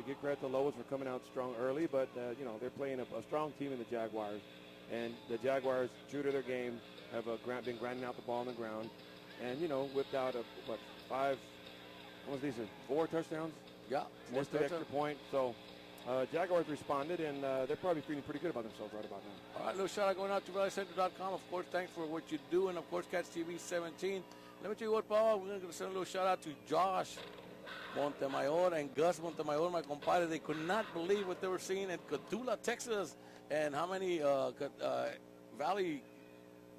give credit to Lobos for coming out strong early, but, you know, they're playing a strong team in the Jaguars. And the Jaguars, true to their game, have been grinding out the ball on the ground. And, you know, whipped out, four touchdowns? Yeah. Missed an extra point. So, Jaguars responded, and they're probably feeling pretty good about themselves right about now. All right, little shout out going out to valleycenter.com. Of course, thanks for what you do. And, of course, Catch TV 17. Let me tell you what, Paul, we're going to send a little shout out to Josh Montemayor and Gus Montemayor, my compadre. They could not believe what they were seeing in Cotulla, Texas, and how many Valley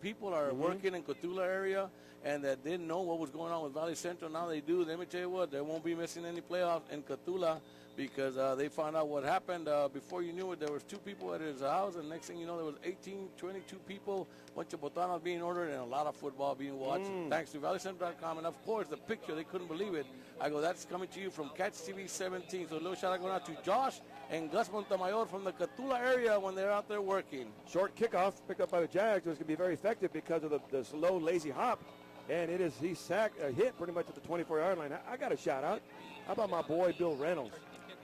people are working in Cotulla area and that didn't know what was going on with Valley Central. Now they do. Let me tell you what, they won't be missing any playoffs in Cotulla because they found out what happened. Before you knew it, there was 2 people at his house, and next thing you know, there was 18, 22 people, a bunch of botanas being ordered, and a lot of football being watched, thanks to valleycenter.com. And, of course, the picture, they couldn't believe it. I go, that's coming to you from Catch TV 17. So a little shout out going out to Josh and Gus Montemayor from the Cotulla area when they're out there working. Short kickoff picked up by the Jags was going to be very effective because of the slow, lazy hop. And he hit pretty much at the 24-yard line. I got a shout out. How about my boy Bill Reynolds?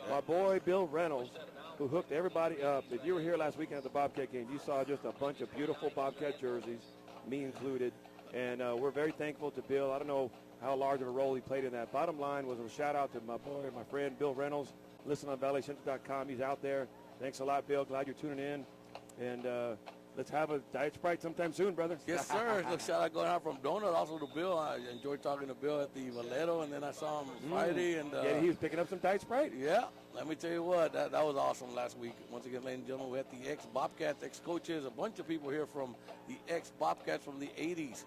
My boy Bill Reynolds, who hooked everybody up. If you were here last weekend at the Bobcat game, you saw just a bunch of beautiful Bobcat jerseys, me included. And we're very thankful to Bill. I don't know how large of a role he played in that. Bottom line was a shout out to my boy, my friend Bill Reynolds. Listen on valleycenter.com. He's out there. Thanks a lot, Bill. Glad you're tuning in. And let's have a Diet Sprite sometime soon, brother. Yes, sir. Look, shout out going out from Donut, also to Bill. I enjoyed talking to Bill at the Valero, and then I saw him Friday. And yeah, he was picking up some Diet Sprite. Yeah. Let me tell you what, that was awesome last week. Once again, ladies and gentlemen, we had the ex-Bobcats, ex-coaches, a bunch of people here from the ex-Bobcats from the 80s.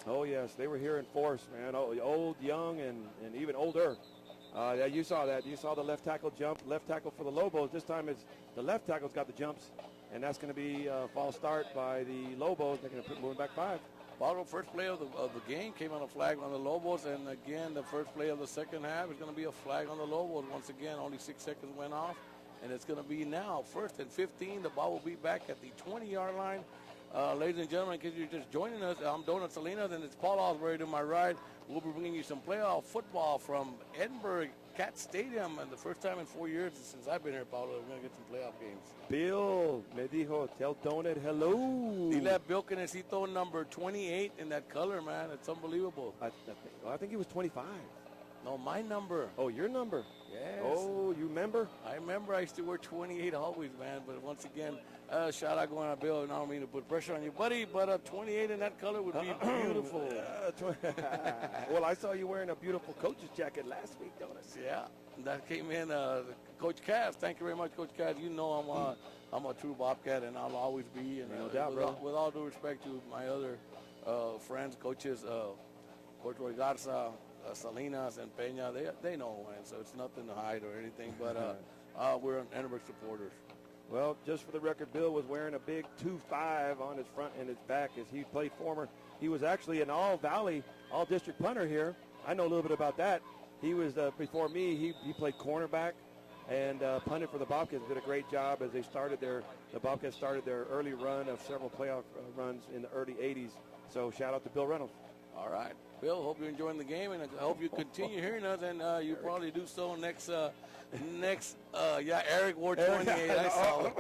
Oh, yes. They were here in force, man. Old, young, and even older. Yeah, you saw that. You saw the left tackle jump, left tackle for the Lobos. This time it's the left tackle's got the jumps, and that's going to be a false start by the Lobos. They're going to put moving back 5. Bottle first play of the game came on a flag on the Lobos, and again, the first play of the second half is going to be a flag on the Lobos. Once again, only 6 seconds went off, and it's going to be now 1st and 15. The ball will be back at the 20-yard line. Ladies and gentlemen, in case you're just joining us, I'm Donut Salinas, and it's Paul Osbury to my right. We'll be bringing you some playoff football from Edinburg Cat Stadium, and the first time in 4 years since I've been here, Paulo, we're going to get some playoff games. Bill, me dijo, tell Donut hello. Dile a Bill que necesito number 28 in that color, man. It's unbelievable. I think he was 25. No, my number. Oh, your number? Yes. Oh, you remember? I remember. I used to wear 28 always, man. But once again, shout out going out, Bill. And I don't mean to put pressure on you, buddy, but 28 in that color would be beautiful. Well, I saw you wearing a beautiful coach's jacket last week, don't I? Yeah, that came in. Coach Cass, thank you very much, Coach Cass. You know I'm a true Bobcat, and I'll always be. And no doubt, bro. With all due respect to my other friends, coaches, Coach Roy Garza, Salinas and Peña, they know, man, so it's nothing to hide or anything, but we're Edinburg supporters. Well, just for the record, Bill was wearing a big 2-5 on his front and his back as he played former. He was actually an all-Valley, all-district punter here. I know a little bit about that. He was, before me, he played cornerback and punted for the Bobcats. Did a great job as the Bobcats started their early run of several playoff runs in the early 80s. So shout out to Bill Reynolds. All right. Bill, hope you're enjoying the game, and I hope you continue hearing us, and you probably do so next, Eric wore 28. I saw it.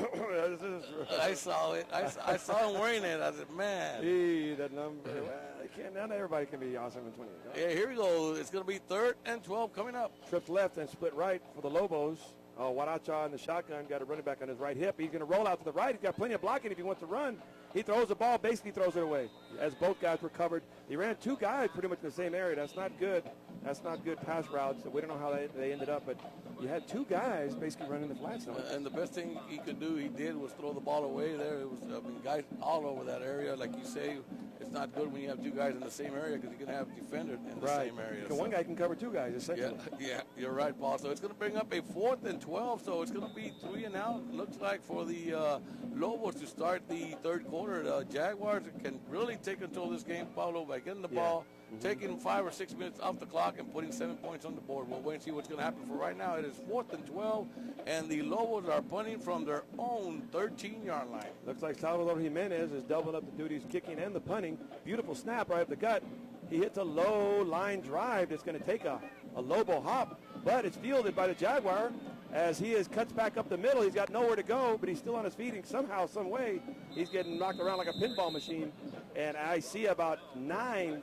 I saw it. I saw him wearing it. I said, man. Gee, that number. Well, not everybody can be awesome in 28. Yeah, here we go. It's going to be 3rd and 12 coming up. Trips left and split right for the Lobos. Waracha in the shotgun, got a running back on his right hip. He's going to roll out to the right. He's got plenty of blocking if he wants to run. He throws the ball, basically throws it away, as both guys were covered. They ran 2 guys pretty much in the same area. That's not good. That's not good pass routes. So we don't know how they ended up, but you had 2 guys basically running the flat zone. And the best thing he could do, he did, was throw the ball away there. It was, guys all over that area. Like you say, it's not good when you have 2 guys in the same area because you can have defenders in the same area. So one guy can cover 2 guys, essentially. Yeah, you're right, Paul. So it's going to bring up a 4th and 12. So it's going to be 3 and out. Looks like for the Lobos to start the 3rd quarter. The Jaguars can really take control of this game, Paulo, by getting the ball, taking 5 or 6 minutes off the clock and putting 7 points on the board. We'll wait and see what's going to happen. For right now, it is 4th and 12, and the Lobos are punting from their own 13-yard line. Looks like Salvador Jimenez is doubling up the duties, kicking and the punting. Beautiful snap right up the gut. He hits a low line drive that's going to take a Lobo hop, but it's fielded by the Jaguar. as he cuts back up the middle. He's got nowhere to go, but he's still on his feet, and somehow, some way, he's getting knocked around like a pinball machine. And I see about 9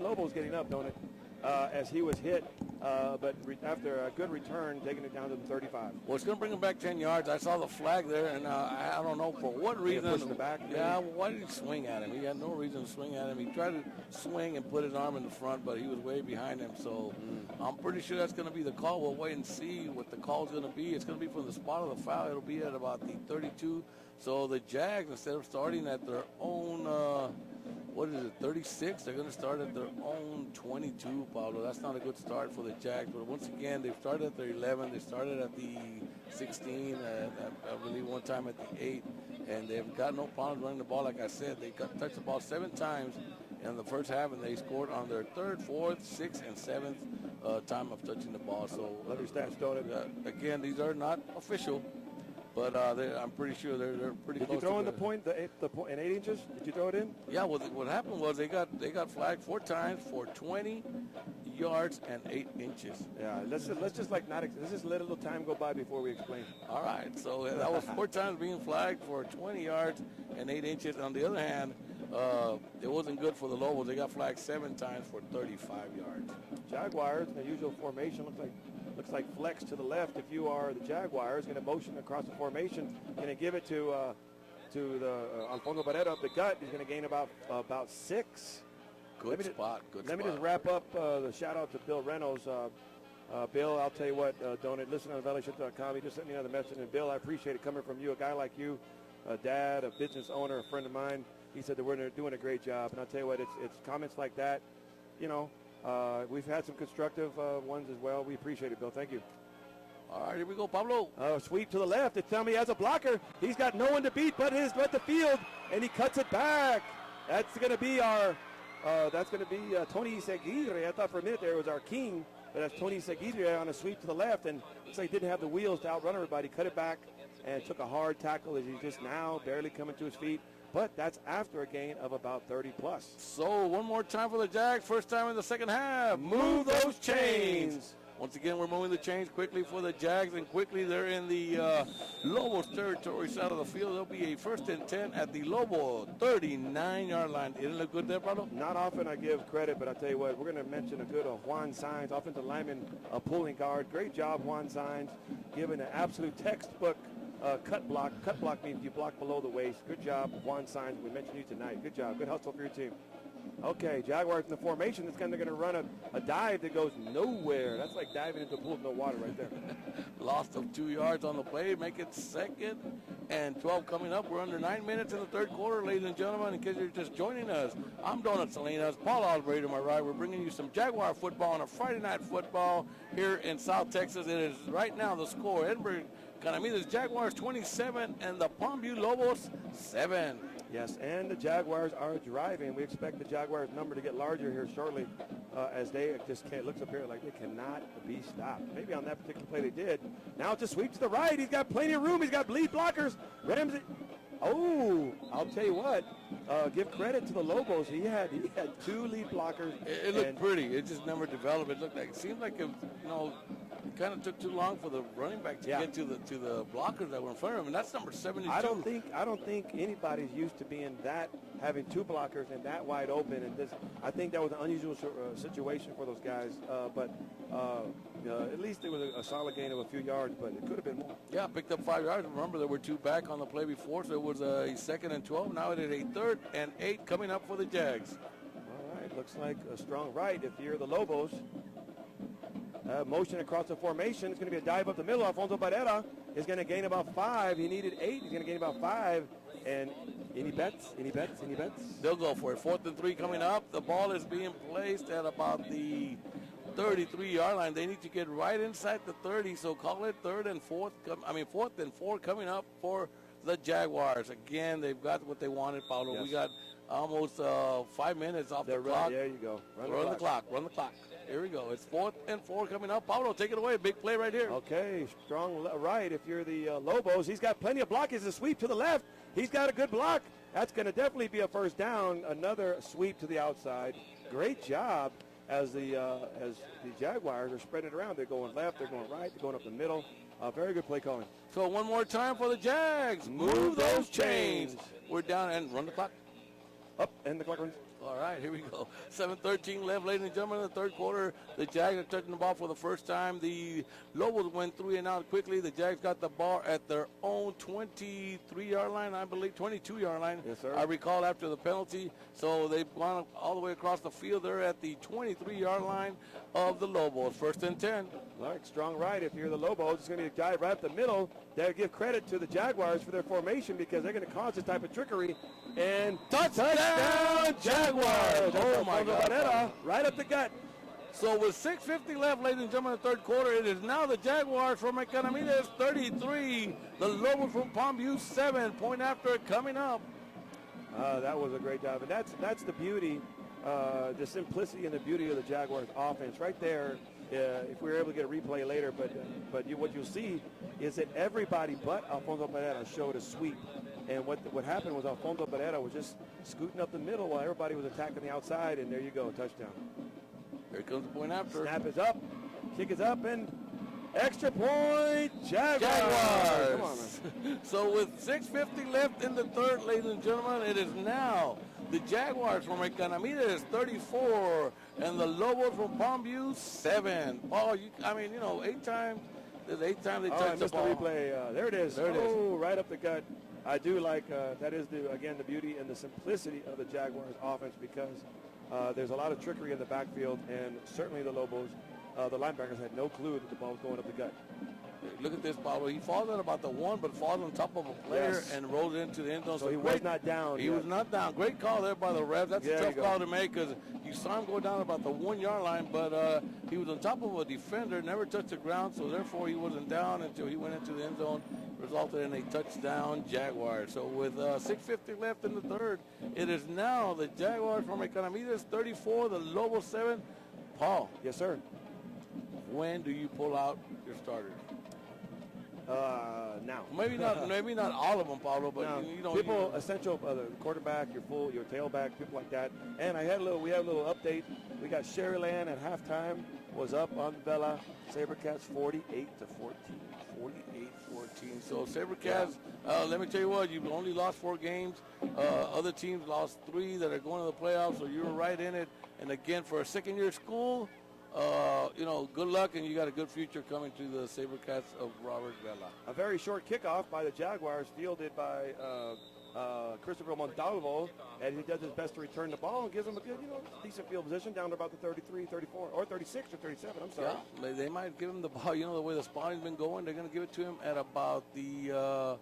Lobos getting up, don't it? As he was hit, but after a good return, taking it down to the 35. Well, it's going to bring him back 10 yards. I saw the flag there, and I don't know for what reason. Pushing the back. Yeah, why did he swing at him? He had no reason to swing at him. He tried to swing and put his arm in the front, but he was way behind him. So I'm pretty sure that's going to be the call. We'll wait and see what the call is going to be. It's going to be from the spot of the foul. It'll be at about the 32. So the Jags, instead of starting at their own 36, they're going to start at their own 22, Pablo. That's not a good start for the Jags. But once again, they've started at their 11. They started at the 16, I believe one time at the 8. And they've got no problems running the ball. Like I said, they touched the ball 7 times in the first half, and they scored on their 3rd, 4th, 6th, and 7th time of touching the ball. So let your stats show it. Again, these are not official. But I'm pretty sure they're pretty close. Did you throw in the point in 8 inches? Did you throw it in? Yeah. Well, what happened was they got flagged 4 times for 20 yards and 8 inches. Yeah. Let's just let a little time go by before we explain. All right. So that was 4 times being flagged for 20 yards and 8 inches. On the other hand, it wasn't good for the Lobos. They got flagged 7 times for 35 yards. Jaguars, the usual formation looks like flex to the left. If you are the Jaguars, going to motion across the formation, going to give it to the Alfonso Barrera up the gut. He's going to gain about 6. Good spot. Let me just wrap up the shout out to Bill Reynolds. Bill, I'll tell you what, don't listen on valleyship.com. He just sent me another message, and Bill, I appreciate it coming from you, a guy like you, a dad, a business owner, a friend of mine. He said that we're doing a great job, and I'll tell you what, it's comments like that, we've had some constructive ones as well. We appreciate it, Bill. Thank you. All right, here we go, Pablo. Sweep to the left. It's telling me he has a blocker. He's got no one to beat but the field, and he cuts it back. That's going to be Tony Seguidre. I thought for a minute there it was our king, but that's Tony Seguidre on a sweep to the left, and looks like he didn't have the wheels to outrun everybody. Cut it back and took a hard tackle as he's just now barely coming to his feet. But that's after a gain of about 30 plus. So one more time for the Jags. First time in the second half. Move those chains. Once again, we're moving the chains quickly for the Jags, and quickly they're in the Lobos territory side of the field. There'll be a 1st and 10 at the Lobo 39-yard line. Didn't it look good there, Pablo? Not often I give credit, but I'll tell you what, we're going to mention a good Juan Saenz, offensive lineman, pulling guard. Great job, Juan Saenz, giving an absolute textbook cut block. Cut block means you block below the waist. Good job, Juan Saenz. We mentioned you tonight. Good job. Good hustle for your team. Okay, Jaguars in the formation. They're going to run a dive that goes nowhere. That's like diving into a pool of no water right there. Lost of 2 yards on the play. Make it 2nd and 12 coming up. We're under 9 minutes in the 3rd quarter, ladies and gentlemen. In case you're just joining us, I'm Donut Salinas, Paul Albright to my right. We're bringing you some Jaguar football on a Friday night football here in South Texas. It is right now the score. Edinburg, Economedes Jaguars 27 and the Palmviwew Lobos 7. Yes, and the Jaguars are driving. We expect the Jaguars' number to get larger here shortly as they just can't, looks up here like they cannot be stopped. Maybe on that particular play they did. Now it's a sweep to the right. He's got plenty of room. He's got lead blockers. Ramsey. Oh, I'll tell you what. Give credit to the Lobos. He had 2 lead blockers. It looked pretty. It just never developed. It seemed like it kind of took too long for the running back to get to the blockers that were in front of him, and that's number 72. I don't think anybody's used to being having 2 blockers and that wide open. And I think that was an unusual situation for those guys. But at least it was a solid gain of a few yards, but it could have been more. Yeah, picked up 5 yards. Remember, there were 2 back on the play before, so it was a 2nd and 12. Now it is a 3rd and 8 coming up for the Jags. All right, looks like a strong right if you're the Lobos. Motion across the formation. It's going to be a dive up the middle. Alfonso Barrera is going to gain about 5. He needed 8. He's going to gain about 5. And any bets? They'll go for it. 4th and 3 coming up. The ball is being placed at about the 33-yard line. They need to get right inside the 30, so call it 4th and 4 coming up for the Jaguars. Again, they've got what they wanted, Paulo. Yes. We got almost 5 minutes off the clock. There you go. Run the clock. Here we go. It's 4th and 4 coming up. Paulo, take it away. Big play right here. Okay, strong right. If you're the Lobos, he's got plenty of block. It's a sweep to the left. He's got a good block. That's going to definitely be a 1st down. Another sweep to the outside. Great job as the Jaguars are spreading it around. They're going left. They're going right. They're going up the middle. Very good play calling. So one more time for the Jags. Move those chains. We're down and run the clock. Up, and the clock runs. All right, here we go. 7:13 left, ladies and gentlemen, in the third quarter. The Jags are touching the ball for the first time. The Lobos went 3 and out quickly. The Jags got the ball at their own 23-yard line, I believe, 22-yard line. Yes, sir. I recall after the penalty. So they've gone all the way across the field. They're at the 23-yard line of the Lobos. First and 10. All right, strong right. If you're the Lobos, it's going to be a guy right up the middle. They'll give credit to the Jaguars for their formation because they're going to cause this type of trickery. And touchdown Jaguars! Oh, my God. Right up the gut. So with 6:50 left, ladies and gentlemen, in the third quarter, it is now the Jaguars from Economedes 33, the Lobos from Palmviwew 7. Point after coming up. That was a great job. And that's the beauty, the simplicity and the beauty of the Jaguars offense right there. If we were able to get a replay later, but what you'll see is that everybody but Alfonso Pereira showed a sweep. And what happened was Alfonso Pereira was just scooting up the middle while everybody was attacking the outside, and there you go, touchdown. Here comes the point after. Snap is up, kick is up, and extra point, Jaguars. Come on, man. So with 6:50 left in the third, ladies and gentlemen, it is now the Jaguars from Economedes 34 and the Lobos from Palmviwew 7. Paul, 8 times. There's 8 times they touched the ball. The replay. There it is. Right up the gut. I do like that is the beauty and the simplicity of the Jaguars offense because there's a lot of trickery in the backfield, and certainly the Lobos, the linebackers had no clue that the ball was going up the gut. Look at this, Pablo. He falls at about the 1, but falls on top of a player and rolls into the end zone. So he was not down. He was not down. Great call there by the refs. That's a tough call to make because you saw him go down about the 1-yard line, but he was on top of a defender, never touched the ground, so therefore he wasn't down until he went into the end zone, resulted in a touchdown, Jaguars. So with 6:50 left in the third, it is now the Jaguars from Economedes 34, the Lobos 7. Paul. Yes, sir. When do you pull out your starters? Now. Maybe not all of them, Pablo, but people essential, the quarterback, your tailback, people like that. And we had a little update. We got Sherryland at halftime was up on Vela. SaberCats 48-14. 48-14. So SaberCats, let me tell you what, you've only lost 4 games. Other teams lost 3 that are going to the playoffs, so you're right in it. And again, for a second-year school, good luck, and you got a good future coming to the SaberCats of Robert Vela. A very short kickoff by the Jaguars, fielded by Christopher Montalvo, and he does his best to return the ball and gives him a good, decent field position down to about the 33, 34, or 36 or 37, I'm sorry. Yeah, they might give him the ball, the way the spotting's been going, they're going to give it to him at about the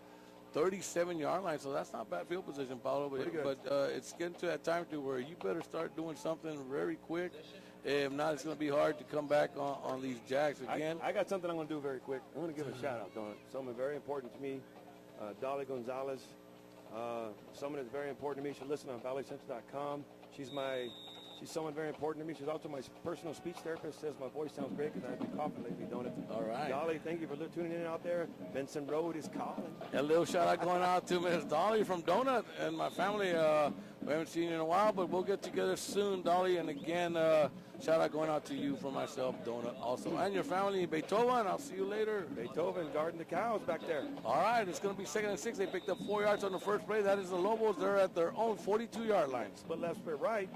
37-yard line, so that's not bad field position, Paulo, but it's getting to that time to where you better start doing something very quick. If not, it's going to be hard to come back on these Jags again. I got something I'm going to do very quick. I'm going to give a shout-out on someone very important to me, Dolly Gonzalez. Someone that's very important to me. She listen on valleycentral.com. She's someone very important to me. She's also my personal speech therapist. Says my voice sounds great because I've been coughing lately, don't it? All right. Dolly, thank you for tuning in out there. Benson Road is calling. A little shout-out going out to Miss Dolly from Donut and my family. We haven't seen you in a while, but we'll get together soon, Dolly. And again, shout-out going out to you from myself, Donut, also. And your family in Beethoven. I'll see you later. Beethoven guarding the cows back there. All right, it's going to be 2nd and 6. They picked up 4 yards on the first play. That is the Lobos. They're at their own 42-yard line. Split left, split right.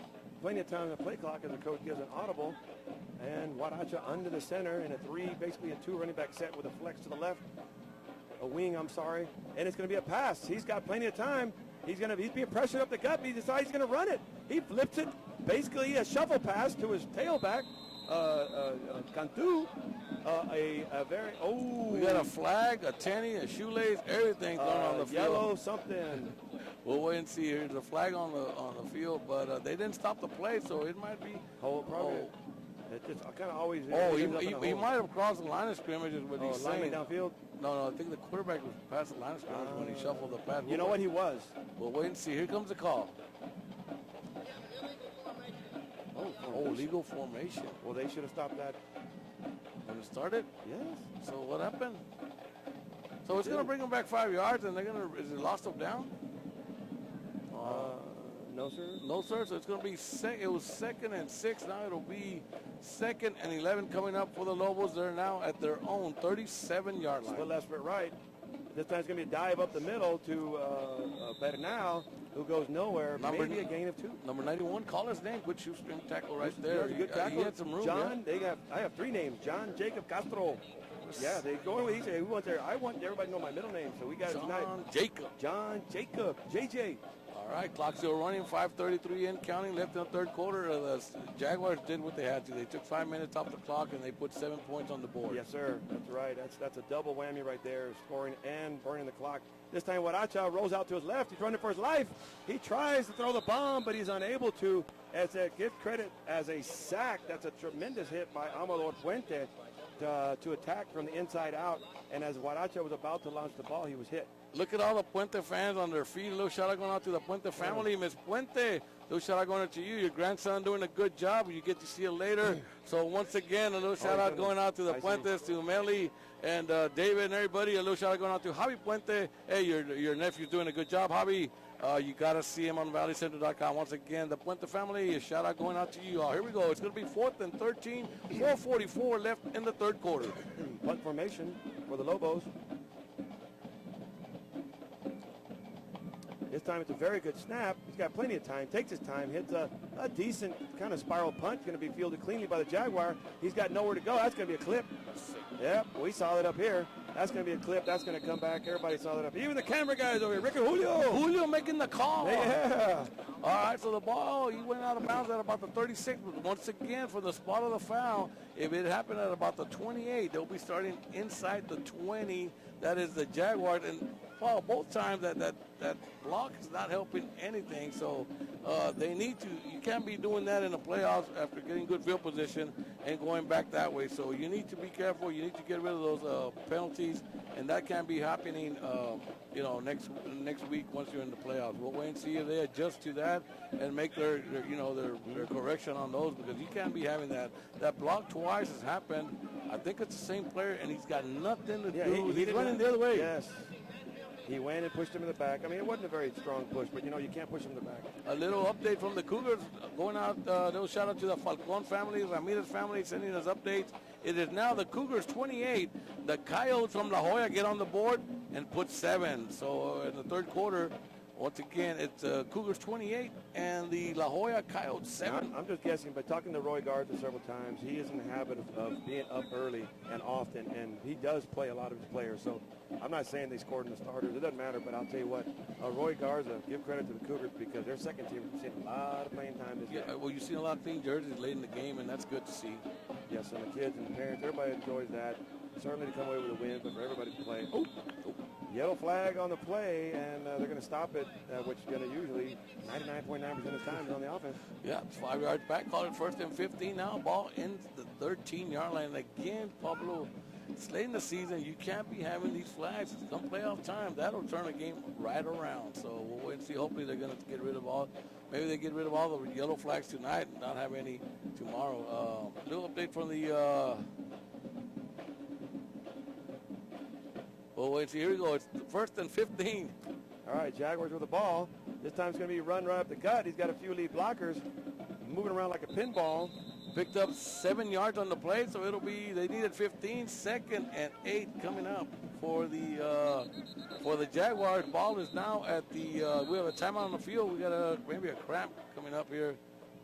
Plenty of time on the play clock as the coach gives an audible. And Wadacha under the center in basically a 2 running back set with a flex to the left. A wing, I'm sorry. And it's going to be a pass. He's got plenty of time. He's being pressured up the gut, but he decides he's going to run it. He flips it, basically a shuffle pass to his tailback, Cantu. We got a flag, a tenny, a shoelace, everything going on the field. Yellow something. We'll wait and see. There's a flag on the field, but they didn't stop the play, so it might be. It's kind of always. He might have crossed the line of scrimmage, is what he's saying. Downfield. No, I think the quarterback was past the line of scrimmage when he shuffled the pass. You know what he was? We'll wait and see. Here comes the call. Legal formation. Well, they should have stopped that when it started. Yes. So what happened? So it's going to bring them back 5 yards, and they're going to. Is it lost them down? No, sir. No, sir. So it's going to be it was 2nd and 6. Now it'll be 2nd and 11 coming up for the Lobos. They're now at their own 37-yard line. Split left, split right. This time it's going to be a dive up the middle to Bernal, who goes nowhere. Maybe a gain of 2. Number 91, call his name. Good shoestring tackle right there. Good tackle. He had some room. John, I have 3 names. John Jacob Castro. Yeah, they go in with each other. I want everybody to know my middle name, so we got it tonight. John Jacob. JJ. All right, clock still running, 5:33 in, counting, left in the third quarter. The Jaguars did what they had to. They took 5 minutes off the clock, and they put 7 points on the board. Yes, sir. That's right. That's a double whammy right there, scoring and burning the clock. This time, Huaracha rolls out to his left. He's running for his life. He tries to throw the bomb, but he's unable to. Give credit as a sack. That's a tremendous hit by Amador Puente to attack from the inside out. And as Huaracha was about to launch the ball, he was hit. Look at all the Puente fans on their feet. A little shout out going out to the Puente family. Miss Puente, a little shout out going out to you. Your grandson doing a good job. You get to see it later. So once again, a little shout out going out to the Puentes, to Meli and David and everybody. A little shout out going out to Javi Puente. Hey, your nephew's doing a good job, Javi. You got to see him on valleycenter.com. Once again, the Puente family, a shout out going out to you all. Here we go. It's going to be 4th and 13, 4:44 left in the third quarter. Punt formation for the Lobos. This time it's a very good snap. He's got plenty of time. Takes his time. Hits a decent kind of spiral punch. Going to be fielded cleanly by the Jaguar. He's got nowhere to go. That's going to be a clip. Yep, we saw it up here. That's going to be a clip. That's going to come back. Everybody saw it up. Even the camera guys over here. Ricky Julio. Julio making the call. Yeah. All right, so the ball, he went out of bounds at about the 36. But once again, for the spot of the foul, if it happened at about the 28, they'll be starting inside the 20. That is the Jaguars. And Paul, both times that block is not helping anything. So they need to. You can't be doing that in the playoffs after getting good field position and going back that way. So you need to be careful. You need to get rid of those penalties, and that can't be happening. Next week once you're in the playoffs. We'll wait and see if they adjust to that and make their correction on those, because you can't be having that. That block twice has happened. I think it's the same player, and he's got nothing to do. He's running the other way. Yes. He went and pushed him in the back. I mean, it wasn't a very strong push, but, you can't push him in the back. A little update from the Cougars going out. Little shout out to the Falcon family, Ramirez family, sending us updates. It is now the Cougars 28. The Coyotes from La Joya get on the board and put 7. So in the third quarter, once again, it's Cougars 28 and the La Joya Coyotes 7. I'm just guessing, but talking to Roy Garza several times, he is in the habit of being up early and often, and he does play a lot of his players. So I'm not saying they scored in the starters. It doesn't matter, but I'll tell you what, Roy Garza, give credit to the Cougars, because their second team has seen a lot of playing time this year. Well, you've seen a lot of clean jerseys late in the game, and that's good to see. Yes, and the kids and the parents, everybody enjoys that. Certainly to come away with a win, but for everybody to play. Yellow flag on the play, and they're going to stop it, which is going to usually 99.9% of the time is on the offense. Yeah, it's 5 yards back. Call it 1st and 15 now. Ball in the 13-yard line. Again, Pablo, it's late in the season. You can't be having these flags. It's come playoff time. That'll turn a game right around. So we'll wait and see. Hopefully they're going to get rid of all. Maybe they get rid of all the yellow flags tonight and not have any tomorrow. Little update from the well, wait, see, here we go. It's 1st and 15. All right, Jaguars with the ball. This time it's going to be run right up the gut. He's got a few lead blockers moving around like a pinball. Picked up 7 yards on the play, so it'll be, they needed 15. 2nd and 8 coming up for the Jaguars. Ball is now at the, we have a timeout on the field. We got maybe a cramp coming up here,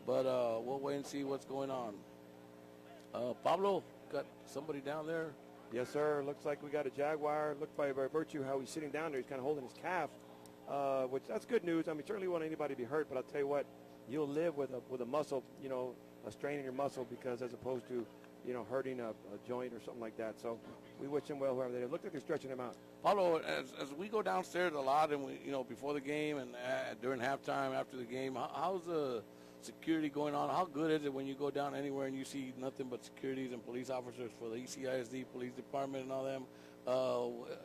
but we'll wait and see what's going on. Pablo, got somebody down there. Yes, sir. Looks like we got a Jaguar. Looks by virtue how he's sitting down there. He's kind of holding his calf, which that's good news. I mean, certainly want anybody to be hurt, but I'll tell you what, you'll live with a muscle, a strain in your muscle, because as opposed to, hurting a joint or something like that. So we wish him well, whoever they are. Look like they're stretching him out. Pablo, as we go downstairs a lot, and we, before the game and during halftime, after the game, how's the security going on? How good is it when you go down anywhere and you see nothing but securities and police officers for the ECISD police department and all them?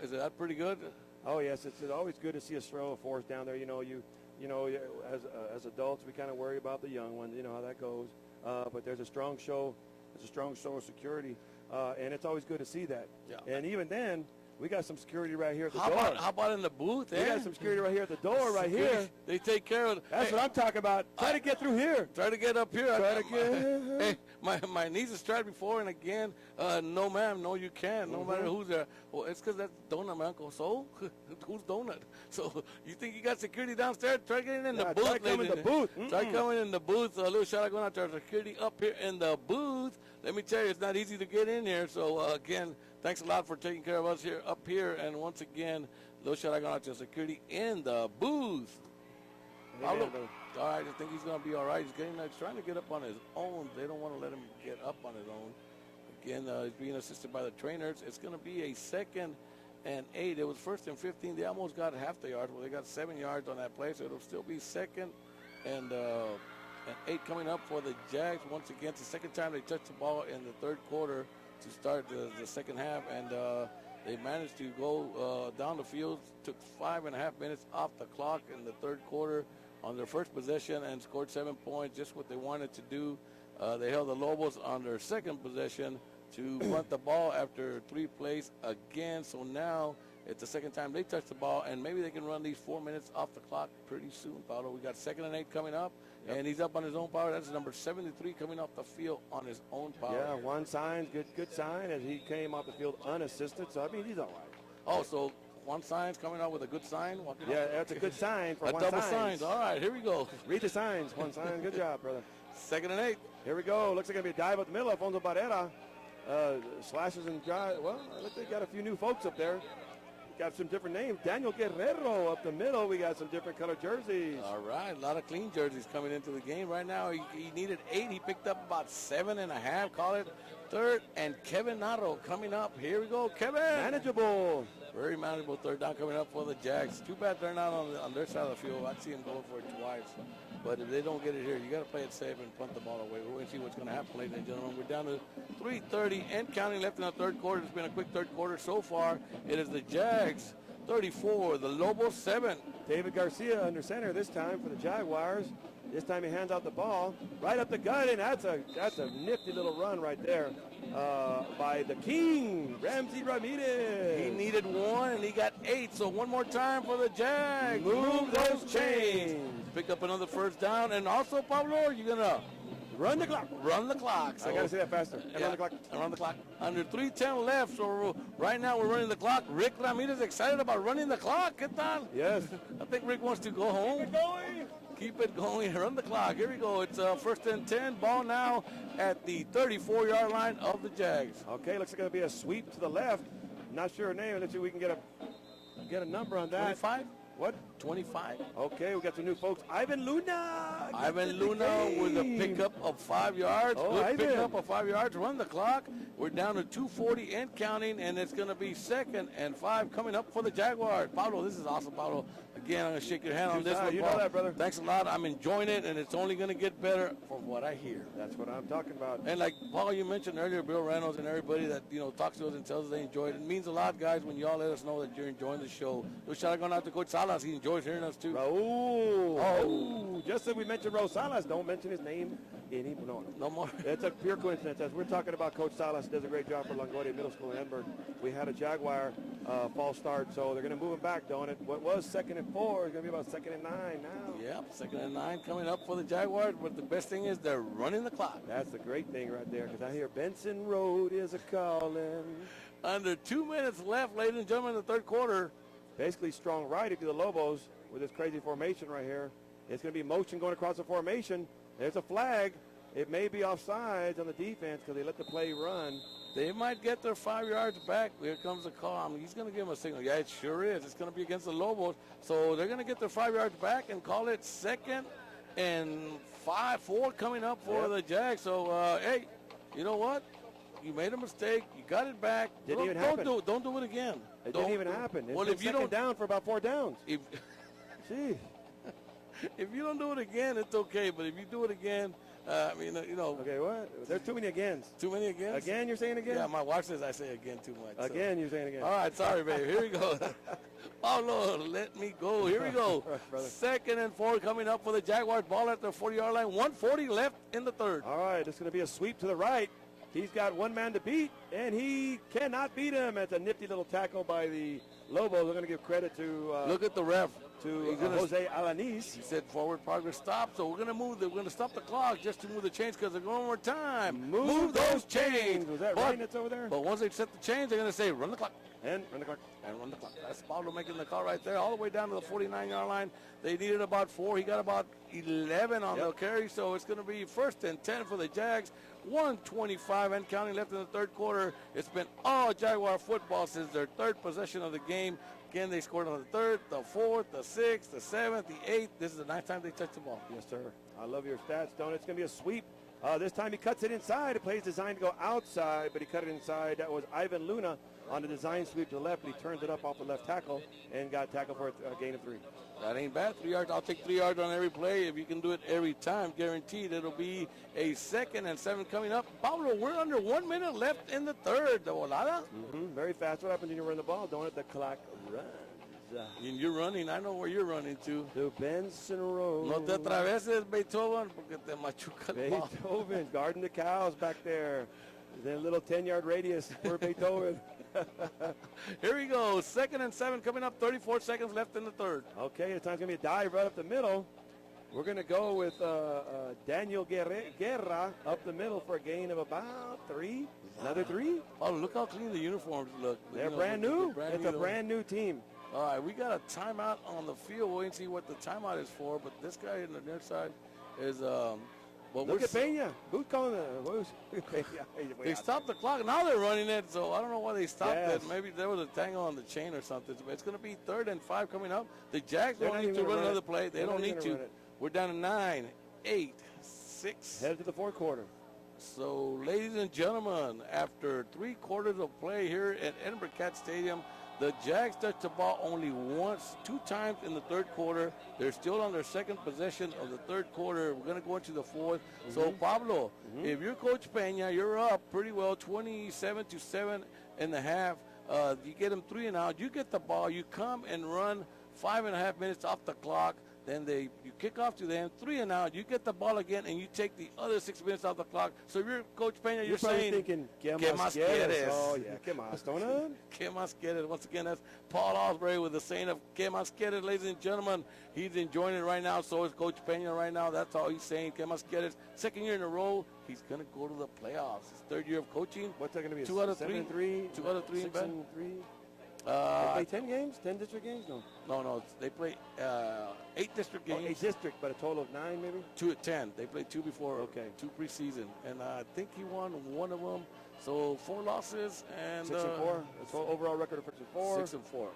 Is that pretty good? Oh yes, it's always good to see a show of force down there. As adults, we kind of worry about the young ones. You know how that goes. But there's a strong show. There's a strong show of security, and it's always good to see that. Yeah. And even then, We got some security right here at the How door. how about in the booth, We eh? got some security right here at the door, right here. They take care of it. That's what I'm talking about. Try to get through here. Try to get up here. Try to get. Hey, my niece has tried before, and again, no, ma'am, no, you can't. No matter who's there. Well, it's because that's Donut, my uncle. So, who's Donut? So, you think you got security downstairs? Try getting in the booth, Try coming in the booth. Try coming in the booth. A little shout out going out to our security up here in the booth. Let me tell you, it's not easy to get in here. So, again, thanks a lot for taking care of us here up here. And once again, little shout out going out to security in the booth. All right, I think he's going to be all right. He's trying to get up on his own. They don't want to let him get up on his own. Again, he's being assisted by the trainers. It's going to be a 2nd and 8. It was 1st and 15. They almost got half the yard. Well, they got 7 yards on that play, so it'll still be 2nd and 8 coming up for the Jags. Once again, it's the second time they touched the ball in the 3rd quarter to start the second half, and they managed to go down the field. Took 5.5 minutes off the clock in the 3rd quarter on their first possession and scored 7 points, just what they wanted to do. They held the Lobos on their second possession to punt the ball after 3 plays again. So now it's the second time they touch the ball, and maybe they can run these 4 minutes off the clock pretty soon, Paulo. We got 2nd and 8 coming up, and he's up on his own power. That's number 73 coming off the field on his own power. Yeah, one sign, good sign, as he came off the field unassisted. So, I mean, he's all right. Oh, so one sign's coming out with a good sign? Yeah, that's a good sign for one double sign. signs. All right, here we go. Read the signs. One sign. Good job, brother. 2nd and 8. Here we go. Looks like it's going to be a dive up the middle. Alfonso Barrera slashes and drives. Well, I look, they got a few new folks up there. Got some different names. Daniel Guerrero up the middle. We got some different color jerseys. All right, a lot of clean jerseys coming into the game right now. He needed 8. He picked up about 7.5. Call it 3rd. And Kevin Nato coming up. Here we go, Kevin. Manageable. Very manageable 3rd down coming up for the Jags. Too bad they're not on their side of the field. I'd see them going for it twice. But if they don't get it here, you got to play it safe and punt the ball away. We're going to see what's going to happen, ladies and gentlemen. We're down to 3:30 and counting left in the 3rd quarter. It's been a quick 3rd quarter so far. It is the Jags 34, the Lobos 7. David Garcia under center this time for the Jaguars. This time he hands out the ball right up the gut, and that's a nifty little run right there by the King, Ramsey Ramirez. He needed 1, and he got 8. So one more time for the Jags. Move those chains. Pick up another 1st down, and also, Pablo, you're going to run the clock. Run the clock. So, I got to say that faster. And run the clock. And run the clock. Under 3:10 left, so right now we're running the clock. Rick Ramirez excited about running the clock. ¿Qué tal? Yes. I think Rick wants to go home. Keep it going. Keep it going. Run the clock. Here we go. It's 1st and 10. Ball now at the 34-yard line of the Jags. Okay, looks like it'll be a sweep to the left. Not sure her name. Let's see if we can get a number on that. 25? What? 25. Okay, we got some new folks. Ivan Luna. Ivan Luna with a pickup of 5 yards. Oh, Good Ivan. pickup of 5 yards. Run the clock. We're down to 2:40 and counting, and it's going to be 2nd and 5 coming up for the Jaguars. Pablo, this is awesome, Pablo. Again, I'm going to shake your hand on this one. You know that, brother. Thanks a lot. I'm enjoying it, and it's only going to get better from what I hear. That's what I'm talking about. And like Paul, you mentioned earlier, Bill Reynolds and everybody that talks to us and tells us they enjoy it. It means a lot, guys, when y'all let us know that you're enjoying the show. A shout out going out to Coach Salas. He enjoys hearing us too. Raul. Oh, just as we mentioned Raul Salas, don't mention his name anymore. No more. It's a pure coincidence. As we're talking about Coach Salas, does a great job for Longoria Middle School in Edinburg. We had a Jaguar false start, so they're going to move him back, don't it? What was 2nd and 4 is going to be about 2nd and 9 now. Yep, 2nd and 9 coming up for the Jaguars, but the best thing is they're running the clock. That's the great thing right there, because I hear Benson Road is a calling. Under 2 minutes left, ladies and gentlemen, in the 3rd quarter. Basically strong right if you're the Lobos with this crazy formation right here. It's going to be motion going across the formation. There's a flag. It may be offsides on the defense because they let the play run. They might get their 5 yards back. Here comes the call. I mean, he's going to give them a signal. Yeah, it sure is. It's going to be against the Lobos. So they're going to get their 5 yards back and call it 2nd and 4 coming up for the Jags. So, hey, you know what? You made a mistake. You got it back. Didn't even happen. Don't do it again. It didn't even happen. It's Well, if you don't down for about 4 downs. Gee. If you don't do it again, it's okay. But if you do it again, Okay, what? There's too many agains. Too many agains? Again, you're saying again? Yeah, my wife says I say again too much. Again, you're saying again. All right, sorry, baby. Here we go. Oh, Lord, let me go. Here we go. Right, 2nd and 4 coming up for the Jaguars. Ball at the 40-yard line. 1:40 left in the 3rd. All right, it's going to be a sweep to the right. He's got one man to beat. and he cannot beat him. It's a nifty little tackle by the Lobos. We're going to give credit to Look at the ref. Jose Alanis. He said forward progress stop, so we're going to move. We're going to stop the clock just to move the chains because they're going one more time. Move those chains. Was that right that's over there? But once they set the chains, they're going to say run the clock. And run the clock. And run the clock. That's Pablo making the call right there, all the way down to the 49-yard line. They needed about 4. He got about 11 on the carry, so it's going to be 1st and 10 for the Jags. 1:25 and counting left in the third quarter. It's been all Jaguar football since their third possession of the game. Again, they scored on the 3rd, the 4th, the 6th, the 7th, the 8th. This is the 9th time they touched the ball. Yes, sir. I love your stats, Don. It's going to be a sweep. This time he cuts it inside. The play is designed to go outside, but he cut it inside. That was Ivan Luna on the design sweep to the left, but he turns it up off the left tackle and got tackled for a gain of 3. That ain't bad. 3 yards. I'll take 3 yards on every play. If you can do it every time, guaranteed it'll be a 2nd and 7 coming up. Pablo, we're under 1 minute left in the third. The volada. Very fast. What happens when you run the ball? Don't it? The clock runs. And you're running. I know where you're running to. To Benson Road. No te atraveses, Beethoven, porque te machuca el ball. Beethoven, guarding the cows back there. Then a little 10-yard radius for Beethoven. Here we go. 2nd and 7 coming up. 34 seconds left in the third. Okay, the time's going to be a dive right up the middle. We're going to go with Daniel Guerra up the middle for a gain of about 3. Another 3. Oh, look how clean the uniforms look. They're brand new. It's a brand new team. All right, we got a timeout on the field. We'll wait and see what the timeout is for. But this guy on the near side is look at Peña. Who's calling They stopped the clock. Now they're running it, so I don't know why they stopped it. Maybe there was a tangle on the chain or something. But it's going to be 3rd and 5 coming up. The Jags don't need to run another play. They don't need to. We're down to 9, 8, 6. Headed to the 4th quarter. So, ladies and gentlemen, after 3 quarters of play here at Edinburg Cat Stadium, the Jags touched the ball only once, 2 times in the third quarter. They're still on their 2nd possession of the third quarter. We're going to go into the 4th. So, Pablo, if you're Coach Peña, you're up pretty well, 27-7.5. You get them 3 and out. You get the ball. You come and run 5.5 minutes off the clock. Then you kick off to them, 3 and out. You get the ball again, and you take the other 6 minutes off the clock. So if you're Coach Peña, you're saying, thinking, ¿Qué más quieres? Oh, yeah, ¿Qué más, Dona? ¿Qué más quieres? Once again, that's Paul Osbury with the saying of ¿Qué más quieres, ladies and gentlemen. He's enjoying it right now. So is Coach Peña right now. That's all he's saying. ¿Qué más quieres? 2nd year in a row, he's going to go to the playoffs. His 3rd year of coaching. What's that going to be? 2 out of 3. 2 out of 3 in bed. 3. They play 10 games? 10 district games? No. They play 8 district games. 8 district, but a total of 9 maybe? 2 at 10. They played 2 before. Okay. 2 preseason. And I think he won 1 of them. So 4 losses and 6 and 4. The overall record of 6 and 4. 6 and 4.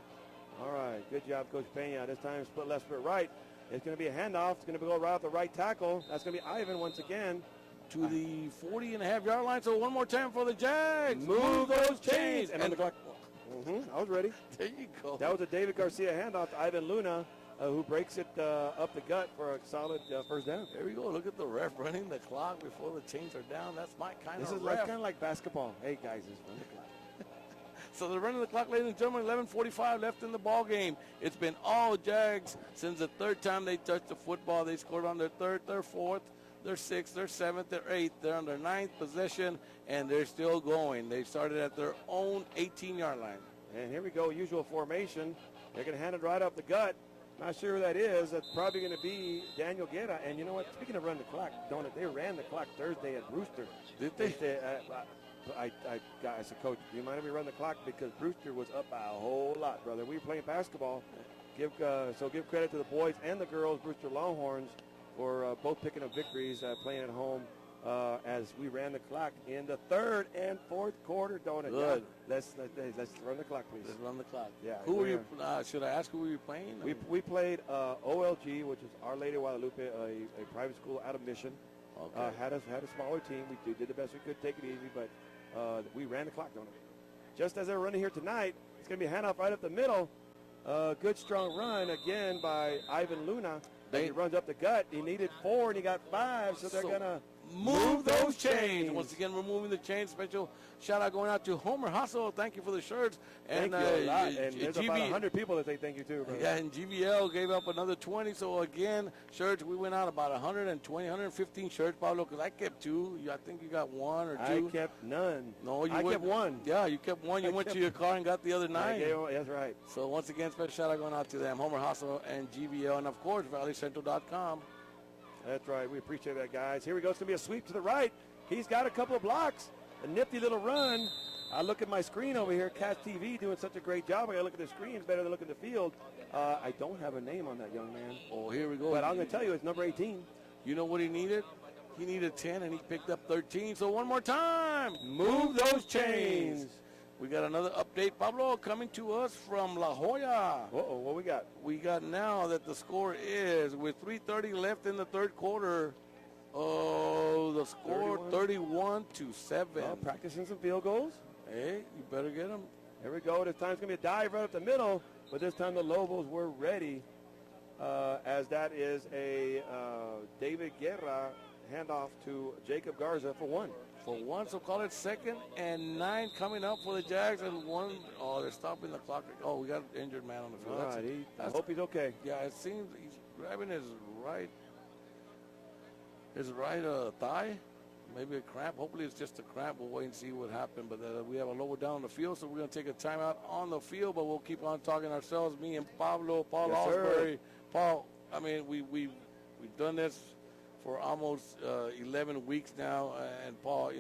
All right. Good job, Coach Peña. This time split left, split right. It's going to be a handoff. It's going to go right off the right tackle. That's going to be Ivan once again. To the 40.5-yard line. So one more time for the Jags. Move those chains. And on the clock. I was ready. There you go. That was a David Garcia handoff to Ivan Luna, who breaks it up the gut for a solid 1st down. There we go. Look at the ref running the clock before the chains are down. That's my kind of ref. This is kind of like basketball. Hey, guys, just run the clock. So they're running the clock, ladies and gentlemen. 11:45 left in the ball game. It's been all Jags since the 3rd time they touched the football. They scored on their 3rd, their 4th, their 6th, their 7th, their 8th. They're on their 9th possession, and they're still going. They started at their own 18-yard line. And here we go, usual formation. They're going to hand it right up the gut. Not sure who that is. That's probably going to be Daniel Guerra. And you know what? Speaking of run the clock, don't it? They ran the clock Thursday at Brewster. Did they? I said, Coach, do you mind if we run the clock? Because Brewster was up by a whole lot, brother. We were playing basketball. Give credit to the boys and the girls, Brewster Longhorns, for both picking up victories playing at home. As we ran the clock in the 3rd and 4th quarter, don't it? Good. Yeah. Let's run the clock, please. Let's run the clock. Yeah. Who were you? Should I ask who we were playing? We played OLG, which is Our Lady of Guadalupe, a private school out of Mission. Okay. Had a smaller team. We did the best we could, take it easy, but we ran the clock, don't it? Just as they're running here tonight, it's going to be a handoff right up the middle. Good strong run again by Ivan Luna. He runs up the gut. He needed 4 and he got 5, so they're going to Move those chains. Once again, we're moving the chains. Special shout out going out to Homer Hustle. Thank you for the shirts. And, thank you a lot. And there's about 100 people that say thank you too, bro. Yeah, and GVL gave up another 20. So again, shirts, we went out about 120, 115 shirts, Pablo, because I kept 2. I think you got 1 or 2. I kept none. No, you I kept 1. Yeah, you kept 1. You went to your car and got the other 9. That's right. So once again, special shout out going out to them, Homer Hustle and GVL, and of course, ValleyCentral.com. That's right. We appreciate that, guys. Here we go. It's going to be a sweep to the right. He's got a couple of blocks. A nifty little run. I look at my screen over here. Catch TV doing such a great job. I got to look at the screen. It's better than looking at the field. I don't have a name on that young man. Oh, here we go. But I'm going to tell you, it's number 18. You know what he needed? He needed 10, and he picked up 13. So one more time. Move those chains. We got another update, Pablo, coming to us from La Joya. Uh-oh, what we got? We got now that the score is, with 3:30 left in the third quarter, the score 31-7. Practicing some field goals. Hey, you better get them. Here we go. This time it's going to be a dive right up the middle, but this time the Lobos were ready, as that is a David Guerra handoff to Jacob Garza for 1. For 1, so call it 2nd and 9 coming up for the Jags, and 1. Oh, they're stopping the clock. Oh, we got an injured man on the field. All right, I hope he's okay. Yeah, it seems he's grabbing his right thigh. Maybe a cramp. Hopefully it's just a cramp. We'll wait and see what happened. But we have a lower down on the field, so we're going to take a timeout on the field, but we'll keep on talking ourselves, me and Paul yes, Osbury. Paul, I mean, we've done this for almost 11 weeks now. And, Paul,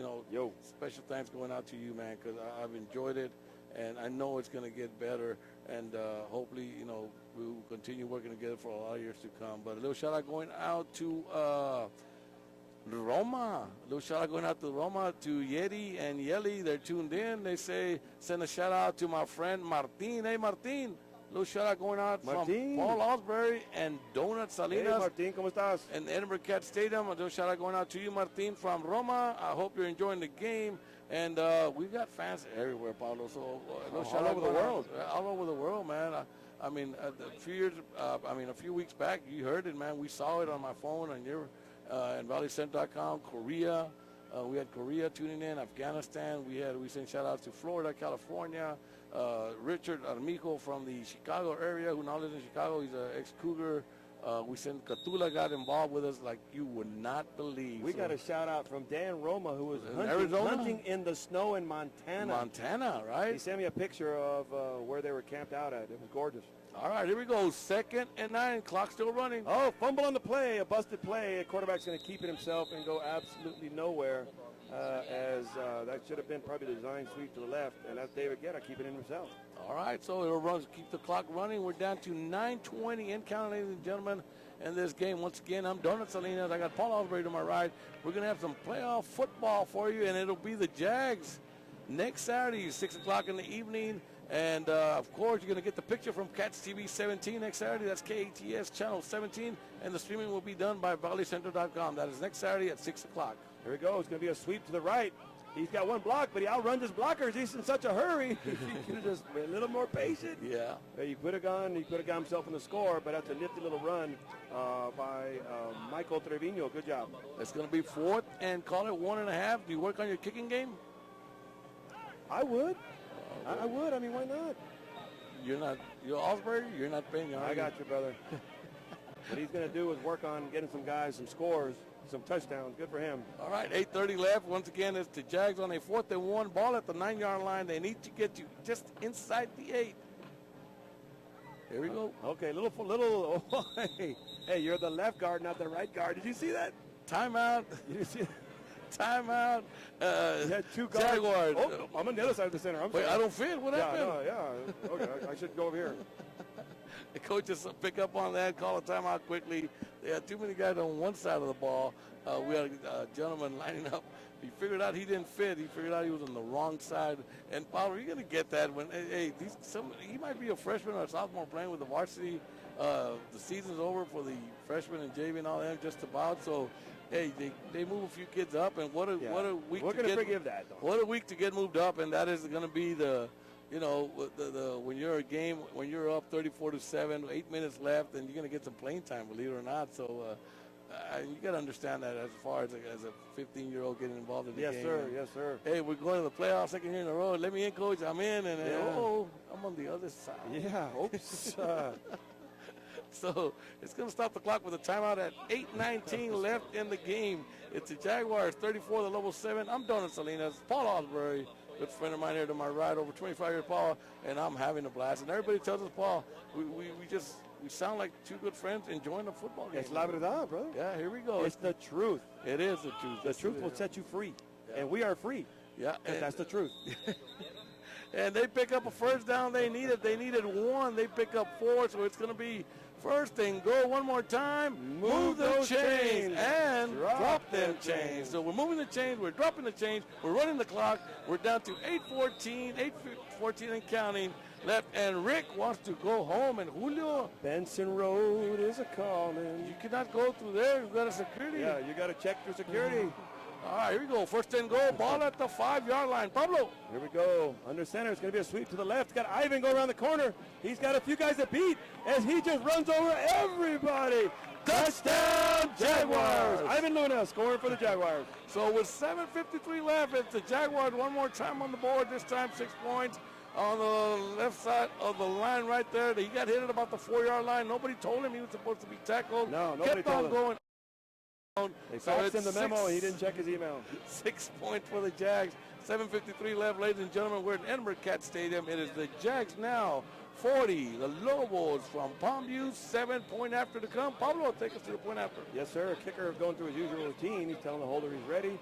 special thanks going out to you, man, because I've enjoyed it, and I know it's going to get better. And hopefully, we will continue working together for a lot of years to come. But a little shout-out going out to Roma. A little shout-out going out to Roma, to Yeti and Yeli. They're tuned in. They say, send a shout-out to my friend Martin. Hey, Martin. Little shout-out going out Martin. From Paul Osbury and Donut Salinas. Hey, Martin, ¿cómo estás? And the Edinburg Cat Stadium. A little shout-out going out to you, Martin, from Roma. I hope you're enjoying the game. And we've got fans everywhere, Paulo. So all over the world. All over the world, man. I mean, a few weeks back, you heard it, man. We saw it on my phone and and ValleyCentral.com, Korea. We had Korea tuning in, Afghanistan. We sent shout-outs to Florida, California. Richard Armijo from the Chicago area, who now lives in Chicago. He's an ex-Cougar. We sent Catula got involved with us like you would not believe. We got a shout-out from Dan Roma, who was hunting in the snow in Montana. Montana, right? He sent me a picture of where they were camped out at. It was gorgeous. All right, here we go. 2nd and 9. Clock still running. Oh, fumble on the play. A busted play. A quarterback's going to keep it himself and go absolutely nowhere. As that should have been probably the design sweep to the left, and that's David Guerra keeping it himself. All right, so it'll run, keep the clock running. We're down to 9:20 and counting, ladies and gentlemen, in this game. Once again, I'm Donut Salinas. I got Paul Osbury to my right. We're going to have some playoff football for you, and it'll be the Jags next Saturday, 6 o'clock in the evening. And, of course, you're going to get the picture from Cats TV 17 next Saturday. That's KATS Channel 17, and the streaming will be done by ValleyCentral.com. That is next Saturday at 6 o'clock. Here we go. It's going to be a sweep to the right. He's got 1 block, but he outruns his blockers. He's in such a hurry. He could have just been a little more patient. Yeah. He could have got himself in the score, but that's a nifty little run by Michael Trevino. Good job. It's going to be 4th and call it 1.5. Do you work on your kicking game? I would. I would. I mean, why not? You're Osbury? You're not paying. I got you, brother. What he's going to do is work on getting some guys some scores, some touchdowns. Good for him. All right, 8:30 left. Once again, it's the Jags on a 4th and 1. Ball at the 9-yard line. They need to get you just inside the 8. Here we go. Okay, little. Oh, hey, you're the left guard, not the right guard. Did you see that? Timeout. Did you see that? Timeout. You had 2 guards. Jaguars. Oh, I'm on the other side of the center. Wait, I don't fit. What happened? Yeah. Okay, I should go over here. The coaches pick up on that, call a timeout quickly. They had too many guys on one side of the ball. We had a gentleman lining up. He figured out he didn't fit. He figured out he was on the wrong side. And, Paul, you're going to get that when, he might be a freshman or a sophomore playing with the varsity. The season's over for the freshmen and JV and all that just about. So, hey, they move a few kids up, and what a week We're going to forgive that, though. What a week to get moved up, and that is going to be the when you're when you're up 34-7, 8 minutes left, and you're going to get some playing time, believe it or not. So you got to understand that as far as a 15-year-old getting involved in the game. Yes, sir. Yes, sir. Hey, we're going to the playoffs second year in a row. Let me in, coach. I'm in. And Yeah. I'm on the other side. Yeah. Oops. So it's going to stop the clock with a timeout at 8:19 left in the game. It's the Jaguars 34, the Lobos 7. I'm Donald Salinas, Paul Osbury, good friend of mine here to my right, over 25 years, Paul, and I'm having a blast. And everybody tells us, Paul, we sound like two good friends enjoying the football game. It's la verdad, brother. Yeah, here we go. It's the truth. It is the truth. The truth will set you free, and we are free. Yeah, and that's the truth. And they pick up a first down they needed. They needed 1. They pick up 4, so it's going to be first and goal one more time. Move the chains and drop them chains. So we're moving the chains. We're dropping the chains. We're running the clock. We're down to 8:14 and counting left. And Rick wants to go home. And Julio, Benson Road is a calling. you cannot go through there. You've got a security. Yeah, you got to check through security. All right, here we go. First and goal. Ball at the 5-yard line. Pablo. Here we go. Under center. It's going to be a sweep to the left. Got Ivan go around the corner. He's got a few guys to beat as he just runs over everybody. Touchdown, Jaguars. Ivan Luna scoring for the Jaguars. So with 7:53 left, it's the Jaguars one more time on the board. This time 6 points on the left side of the line right there. He got hit at about the 4-yard line. Nobody told him he was supposed to be tackled. No, nobody Kept on told him. going. They faxed him the memo. He didn't check his email. 6 points for the Jags. 7:53 left, ladies and gentlemen. We're at Edinburg Cat Stadium. It is the Jags now 40. The Lobos from Palmviwew, 7 point after to come. Pablo, take us to the point after. Yes, sir. Kicker going through his usual routine. He's telling the holder he's ready.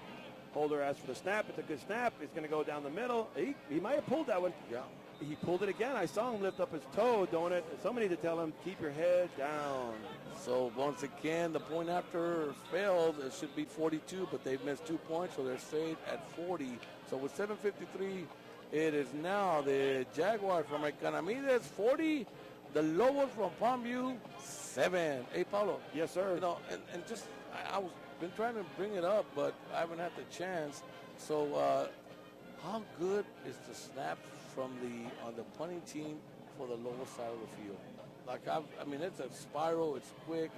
Holder asks for the snap. It's a good snap. He's going to go down the middle. He might have pulled that one. Yeah. He pulled it again. I saw him lift up his toe doing it. Somebody to tell him, keep your head down. So once again, the point after failed. It should be 42, but they've missed 2 points, so they're stayed at 40. So with 7:53, it is now the Jaguars from Economedes 40, the Lobos from Palmviwew 7. Hey, Paulo. Yes, sir. You know, and just I was been trying to bring it up, but I haven't had the chance. So how good is the snap from on the punting team for the lower side of the field? Like I mean, it's a spiral. It's quick.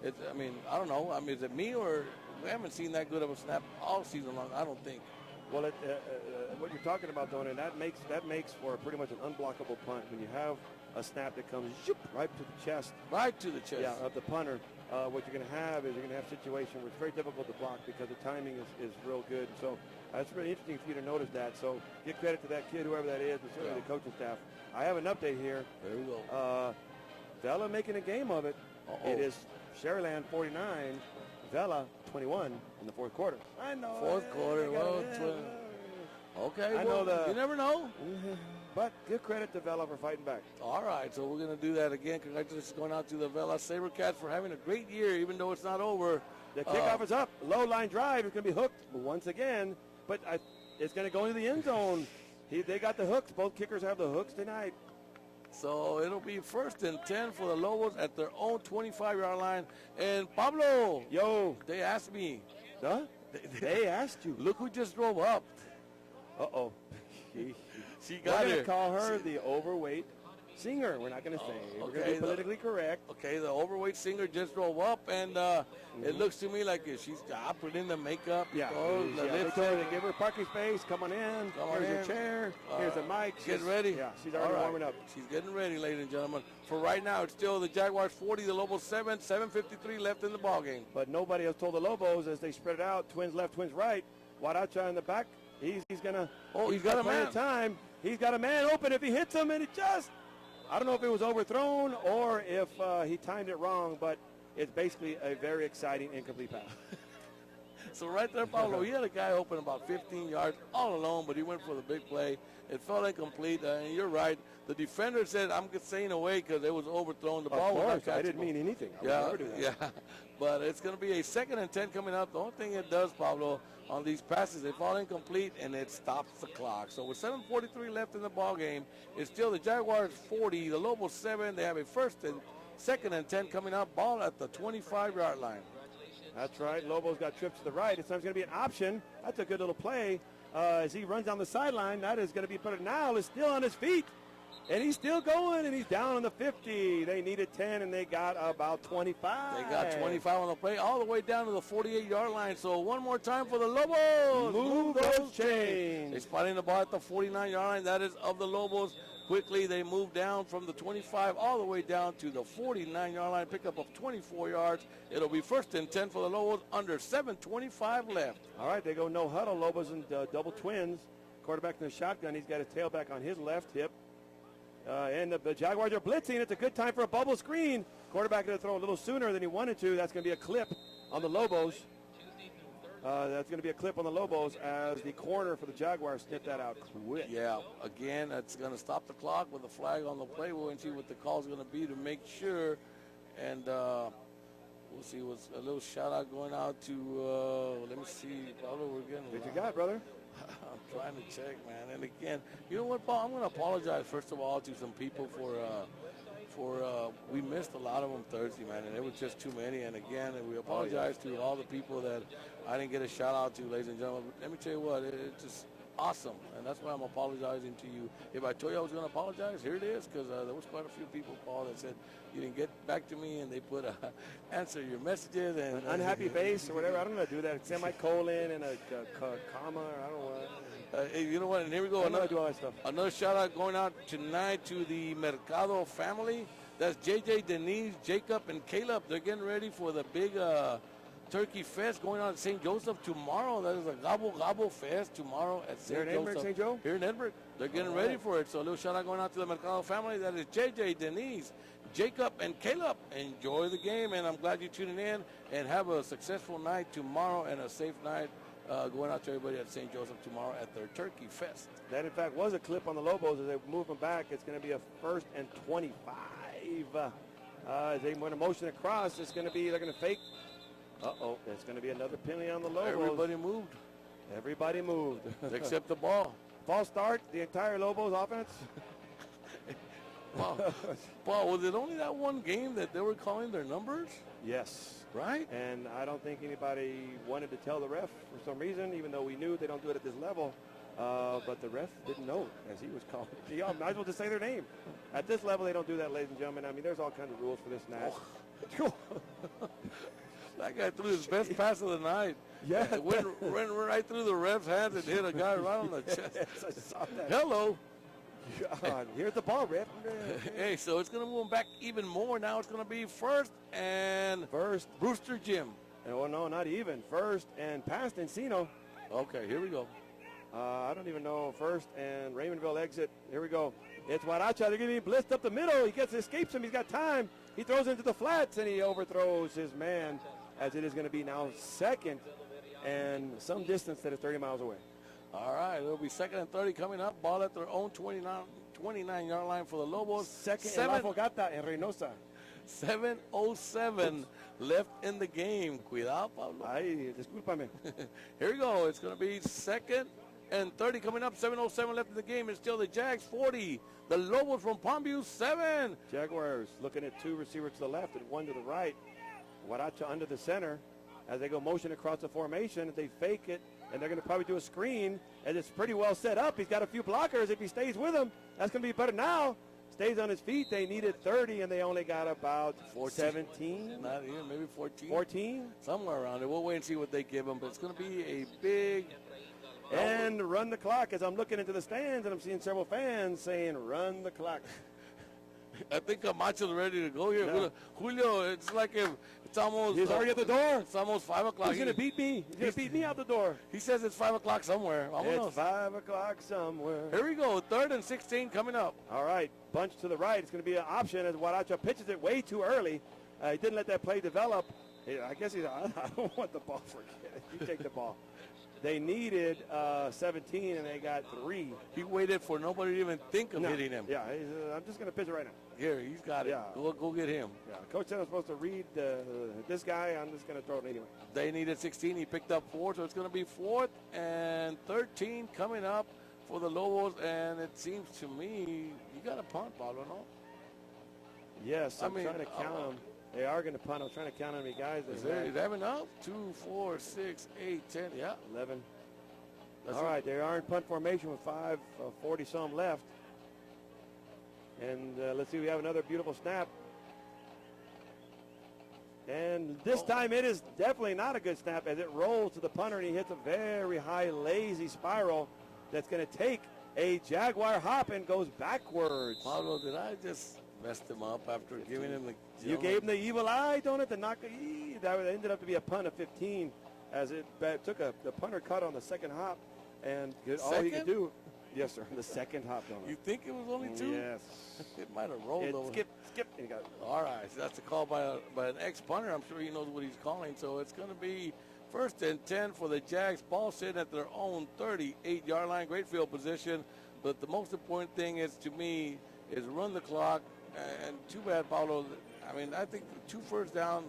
It's. I mean, I don't know. I mean, is it me or we haven't seen that good of a snap all season long? I don't think. Well, what you're talking about, Don, and that makes for pretty much an unblockable punt when you have a snap that comes right to the chest. Right to the chest. Yeah, of the punter. What you're going to have is you're going to have a situation where it's very difficult to block because the timing is real good. So it's really interesting for you to notice that. So give credit to that kid, whoever that is, and certainly the coaching staff. I have an update here. There we go. Vela making a game of it. It is Sherryland 49, Vela 21 in the fourth quarter. I know. Fourth quarter. Well, okay. I know you never know. But give credit to Vela for fighting back. All right, so we're going to do that again. Congratulations going out to the Vela SaberCats for having a great year, even though it's not over. The kickoff is up. Low line drive is going to be hooked once again, but it's going to go into the end zone. They got the hooks. Both kickers have the hooks tonight. So it'll be first and 10 for the Lobos at their own 25-yard line. And Pablo, they asked me. Huh? They asked you. Look who just drove up. Uh-oh. She got We're here. going to call her the overweight singer. We're not going to say. We're going to be politically correct. Okay, the overweight singer just drove up, and it looks to me like she's put in the makeup. Yeah. They told her to give her parking space. Come on in. Here's your chair. Here's a mic. Get ready. Yeah, she's already warming up. She's getting ready, ladies and gentlemen. For right now, it's still the Jaguars 40, the Lobos 7, 7:53 left in the ballgame. But nobody has told the Lobos as they spread it out, twins left, twins right. Wadacha in the back. He's going to. He's got a man. Time. He's got a man open. If he hits him, and it just. I don't know if it was overthrown or if he timed it wrong, but it's basically a very exciting incomplete pass. So right there, Paulo, he had a guy open about 15 yards all alone, but he went for the big play. It fell incomplete, and you're right. The defender said, I'm staying away because it was overthrown. The ball was not catchable. I didn't mean anything. I would never do that. Yeah, but it's going to be a 2nd and 10 coming up. The only thing it does, Pablo, on these passes, they fall incomplete, and it stops the clock. So with 7:43 left in the ball game, it's still the Jaguars 40, the Lobos 7. They have a 2nd and 10 coming up. Ball at the 25-yard line. That's right. Lobos got trips to the right. It's going to be an option. That's a good little play. As he runs down the sideline, that is going to be put. Now is still on his feet. And he's still going, and he's down on the 50. They needed 10, and they got about 25. They got 25 on the play, all the way down to the 48-yard line. So one more time for the Lobos. Move those chains. They're spotting the ball at the 49-yard line. That is of the Lobos. Quickly, they move down from the 25 all the way down to the 49-yard line. Pickup of 24 yards. It'll be 1st and 10 for the Lobos under 7:25 left. All right, they go no huddle. Lobos and double twins. Quarterback in the shotgun. He's got his tailback on his left hip. And the Jaguars are blitzing. It's a good time for a bubble screen. Quarterback going to throw a little sooner than he wanted to. That's going to be a clip on the Lobos. That's going to be a clip on the Lobos as the corner for the Jaguars snipped that out quick. Yeah, again, that's going to stop the clock with a flag on the play. We'll see what the call is going to be to make sure. And we'll see what's a little shout out going out to, let me see, Pablo, we're getting What you got, brother? I'm trying to check, man. And again, you know what, Paul? I'm going to apologize, first of all, to some people for we missed a lot of them Thursday, man, and it was just too many. And again, we apologize to all the people that I didn't get a shout out to, ladies and gentlemen. Let me tell you what, it's just awesome, and that's why I'm apologizing to you. If I told you I was going to apologize, here it is, because there was quite a few people, Paul, that said you didn't get back to me, and they put answer your messages and an unhappy face or whatever. I don't know how to do that. Semicolon and a comma. Or I don't know. Hey, you know what? And here we go. Do all that stuff. Another shout out going out tonight to the Mercado family. That's JJ, Denise, Jacob, and Caleb. They're getting ready for the big Turkey Fest going on at St. Joseph tomorrow. That is a Gobble Gobble Fest tomorrow at St. Joseph. Edinburg, St. Joe? Here in Edinburg. They're getting ready for it. So a little shout out going out to the Mercado family. That is JJ, Denise, Jacob, and Caleb. Enjoy the game, and I'm glad you're tuning in. And have a successful night tomorrow and a safe night going out to everybody at St. Joseph tomorrow at their Turkey Fest. That, in fact, was a clip on the Lobos. As they move them back, it's going to be a 1st and 25. As they want to motion across, it's going to be, they're going to fake. Uh-oh, it's going to be another penalty on the Lobos. Everybody moved. Everybody moved. Except the ball. False start, the entire Lobos offense. Paul, was it only that one game that they were calling their numbers? Yes. Right? And I don't think anybody wanted to tell the ref for some reason, even though we knew they don't do it at this level. But the ref didn't know as he was calling. You might as well just say their name. At this level, they don't do that, ladies and gentlemen. I mean, there's all kinds of rules for this match. That guy threw his best pass of the night. Yeah. It went right through the ref's hands and hit a guy right on the chest. Yes, I saw that. Hello. God, here's the ball, ref. Hey, so it's going to move back even more. Now it's going to be 1st and Brewster Jim. Oh, no, not even. 1st and past Encino. Okay, here we go. I don't even know. 1st and Raymondville exit. Here we go. It's Huaracha. They're going to be blitzed up the middle. He escapes him. He's got time. He throws into the flats, and he overthrows his man, as it is going to be now 2nd and some distance that is 30 miles away. All right, it'll be 2nd and 30 coming up. Ball at their own 29-yard line for the Lobos. 2nd and La Fogata en Reynosa. 7:07 left in the game. Cuidado, Pablo. Ay, discúlpame. Here we go. It's going to be 2nd and 30 coming up. 7:07 left in the game. It's still the Jags 40. The Lobos from Palmviwew 7. Jaguars looking at 2 receivers to the left and 1 to the right. Huaracha under the center as they go motion across the formation. They fake it, and they're going to probably do a screen, and it's pretty well set up. He's got a few blockers. If he stays with them, that's going to be better now. Stays on his feet. They needed 30, and they only got about 17. Not even, maybe 14. 14? Somewhere around it. We'll wait and see what they give him, but it's going to be a big... And run the clock as I'm looking into the stands, and I'm seeing several fans saying, run the clock. I think Camacho's ready to go here. No. Julio, it's like if it's almost... He's already at the door. It's almost 5 o'clock. He's going to beat me. He's going to beat me out the door. He says it's 5 o'clock somewhere. It's 5 o'clock somewhere. Here we go. 3rd and 16 coming up. All right. Bunch to the right. It's going to be an option as Huaracha pitches it way too early. He didn't let that play develop. I guess I don't want the ball. Forget it. You take the ball. They needed 17, and they got 3. He waited for nobody to even think of hitting him. Yeah, I'm just going to pitch it right now. Here, he's got it. Yeah. Go get him. Yeah, Coach said I'm supposed to read this guy. I'm just going to throw it anyway. They needed 16. He picked up 4, so it's going to be 4th and 13 coming up for the Lobos. And it seems to me you got a punt, Pablo, no? Yes, I'm trying to count them. They are going to punt. I'm trying to count how many guys. Is that enough? 2, 4, 6, 8, 10. Yeah. 11. All right, they are in punt formation with 5:40 some left. And let's see, we have another beautiful snap. And this time it is definitely not a good snap as it rolls to the punter and he hits a very high lazy spiral that's going to take a Jaguar hop and goes backwards. Pablo, did I just mess him up after giving him the... You gave him the evil eye, don't it? The knock. That ended up to be a punt of 15 as it took the punter cut on the second hop. And all he could do... Yes, sir. The second hop. You think it was only 2? Yes. It might have rolled over. Skip, and he got it. All right. So that's a call by an ex-punter. I'm sure he knows what he's calling. So it's going to be 1st and 10 for the Jags. Ball sitting at their own 38-yard line. Great field position. But the most important thing is, to me, is run the clock. And too bad, Paulo. I mean, I think 2 first down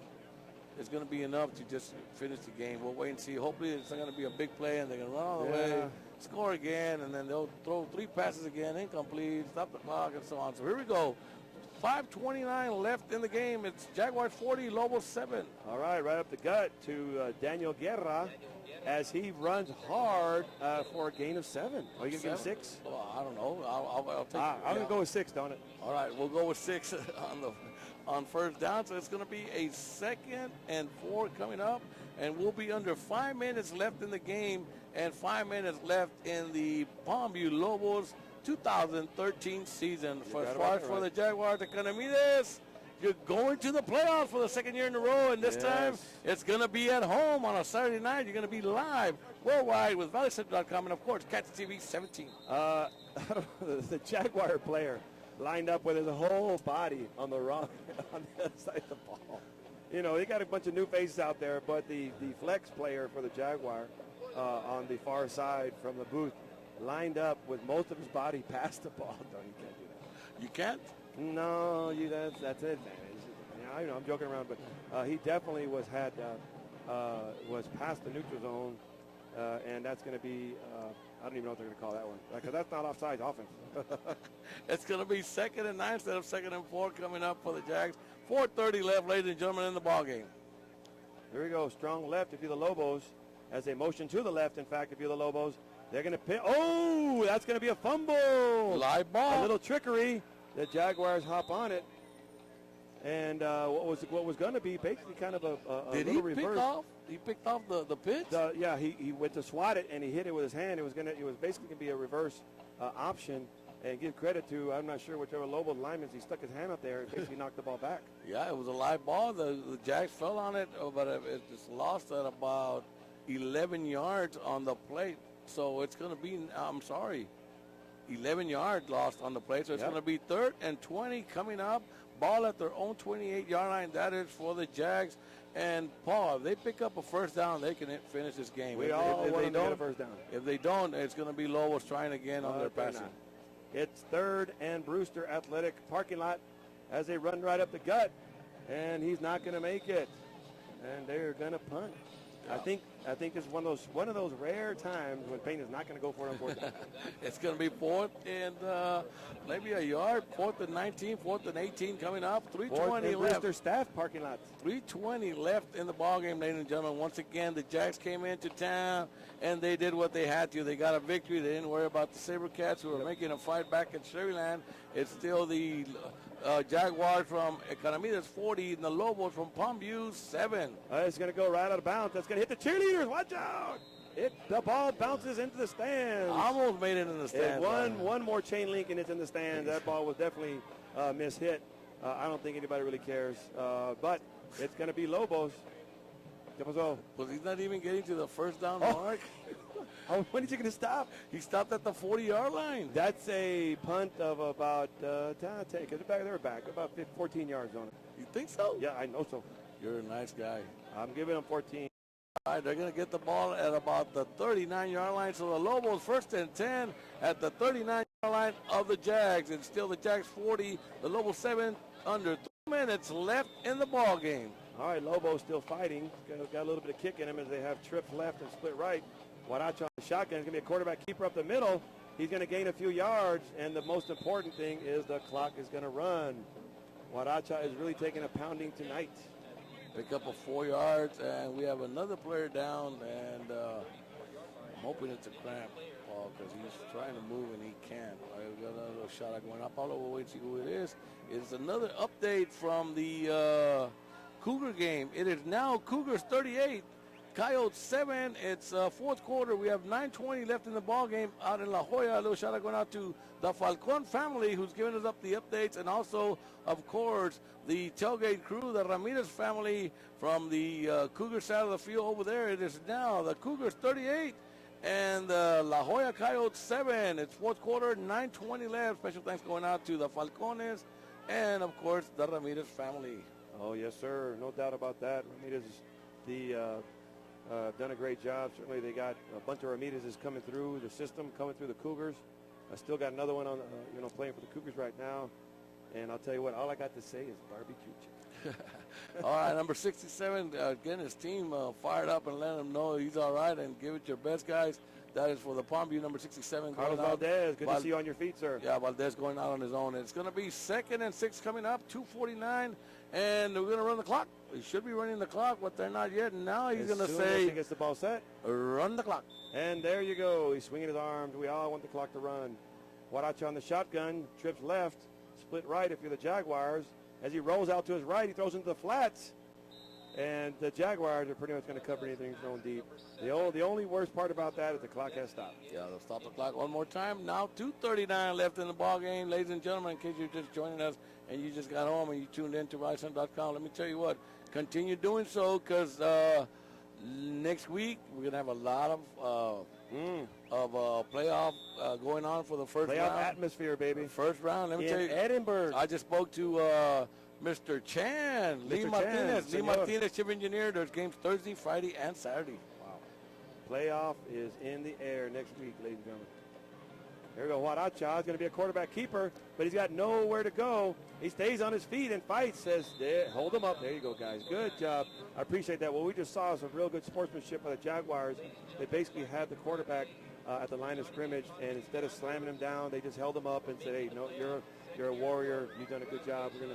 is going to be enough to just finish the game. We'll wait and see. Hopefully it's not going to be a big play and they're going to run all the way, score again, and then they'll throw 3 passes again, incomplete, stop the clock, and so on. So here we go. 5:29 left in the game. It's Jaguars 40, Lobos 7. All right up the gut to Daniel Guerra as he runs hard for a gain of 7. Are you going to give him 6? Well, I don't know. I'll take I'm going to go with 6, don't it? All right, we'll go with 6 on first down. So it's going to be a 2nd and 4 coming up, and we'll be under 5 minutes left in the game and 5 minutes left in the Palmviwew Lobos 2013 season. For the Jaguars, Economedes, you're going to the playoffs for the 2nd year in a row, and this time it's going to be at home on a Saturday night. You're going to be live worldwide with ValleyCentral.com and, of course, Catch TV 17. The Jaguar player lined up with his whole body on the other side of the ball. You know, they got a bunch of new faces out there, but the flex player for the Jaguar on the far side from the booth lined up with most of his body past the ball. No, you can't do that. You can't? No, that's it, man. I know I'm joking around, but he definitely was past the neutral zone, and that's going to be I don't even know what they're going to call that one, because that's not offside offense. It's going to be 2nd and 9 instead of 2nd and 4 coming up for the Jags. 4:30 left, ladies and gentlemen, in the ball game. Here we go. Strong left if you're the Lobos. As they motion to the left, in fact, if you're the Lobos, they're going to pin. Oh, that's going to be a fumble. Live ball. A little trickery. The Jaguars hop on it. And what was going to be basically kind of a little reverse. He picked off the pitch? Yeah, he went to swat it, and he hit it with his hand. It was basically going to be a reverse option. And give credit to, I'm not sure whichever Lobo lineman, he stuck his hand up there and basically knocked the ball back. Yeah, it was a live ball. The Jags fell on it, but it just lost at about 11 yards on the plate. So it's going to be, 11 yards lost on the plate. So it's going to be 3rd and 20 coming up. Ball at their own 28-yard line. That is for the Jags. And, Paul, if they pick up a first down, they can finish this game. We all want to get a first down. If they don't, it's going to be Lobos trying again on their passing. It's 3rd and Brewster Athletic parking lot as they run right up the gut. And he's not going to make it. And they're going to punt. I think it's one of those rare times when Payne is not going to go for it on 4th down. It's going to be 4th and maybe a yard. 4th and 19, 4th and 18 coming up. 3:20 left. Brewster staff parking lot. 3:20 left in the ball game, ladies and gentlemen. Once again, the Jags came into town and they did what they had to. They got a victory. They didn't worry about the SaberCats who were making a fight back at Sherryland. It's still the Jaguars from Economedes 40 and the Lobos from Palmviwew 7. It's going to go right out of bounds. That's going to hit the cheerleaders. Watch out. The ball bounces into the stands. Almost made it in the stands. One more chain link and it's in the stands. That ball was definitely mishit. I don't think anybody really cares. But it's going to be Lobos. Well, he's not even getting to the first down mark. When is he going to stop? He stopped at the 40-yard line. That's a punt of about, they're back, about 14 yards on it. You think so? Yeah, I know so. You're a nice guy. I'm giving them 14. All right, they're going to get the ball at about the 39-yard line. So the Lobos 1st and 10 at the 39-yard line of the Jags. And still the Jags 40, the Lobos 7, under 2 minutes left in the ball game. All right, Lobos still fighting. Got a little bit of kick in him as they have trips left and split right. Waracha on the shotgun is going to be a quarterback keeper up the middle. He's going to gain a few yards, and the most important thing is the clock is going to run. Waracha is really taking a pounding tonight. Pick up of 4 yards, and we have another player down, and I'm hoping it's a cramp. Oh, because he's trying to move and he can't. I got a little shot going up. Paulo, we'll wait to see who it is. It's another update from the Cougar game. It is now Cougars 38, Coyotes 7. It's fourth quarter. We have 9:20 left in the ball game out in La Joya. A little shout out going out to the Falcon family who's giving us up the updates, and also, of course, the tailgate crew, the Ramirez family from the Cougar side of the field over there. It is now the Cougars 38 and La Joya Coyotes 7. It's fourth quarter, 9:20 left. Special thanks going out to the Falcones and, of course, the Ramirez family. Oh, yes, sir. No doubt about that. Ramirez done a great job. Certainly they got a bunch of Ramirez's coming through the system, coming through the Cougars. I still got another one on, playing for the Cougars right now. And I'll tell you what, all I got to say is barbecue chicken. All right, number 67, getting his team fired up and letting him know he's all right and give it your best, guys. That is for the Palmviwew, number 67. Carlos Valdez, good to see you on your feet, sir. Yeah, Valdez going out on his own. It's going to be 2nd and 6 coming up, 2:49, and we're going to run the clock. He should be running the clock, but they're not yet. And now he's going to say, he gets the ball set, run the clock. And there you go. He's swinging his arms. We all want the clock to run. Guaracha on the shotgun, trips left, split right if you're the Jaguars. As he rolls out to his right, he throws into the flats. And the Jaguars are pretty much going to cover anything thrown deep. The only worst part about that is the clock has stopped. Yeah, they'll stop the clock one more time. Now 2:39 left in the ball game. Ladies and gentlemen, in case you're just joining us and you just got home and you tuned in to RideCenter.com, let me tell you what, continue doing so because next week we're going to have a lot of playoff going on for the first round. Playoff atmosphere, baby. First round. Let me tell you, Edinburg. I just spoke to Mr. Chan, Lee Martinez. Lee Martinez, chief engineer. There's games Thursday, Friday, and Saturday. Wow. Playoff is in the air next week, ladies and gentlemen. Here we go. Guaracha is going to be a quarterback keeper, but he's got nowhere to go. He stays on his feet and fights. Says, hold him up. There you go, guys. Good job. I appreciate that. What we just saw is some real good sportsmanship by the Jaguars. They basically had the quarterback at the line of scrimmage, and instead of slamming him down, they just held him up and said, hey, no, you're a warrior. You've done a good job. We're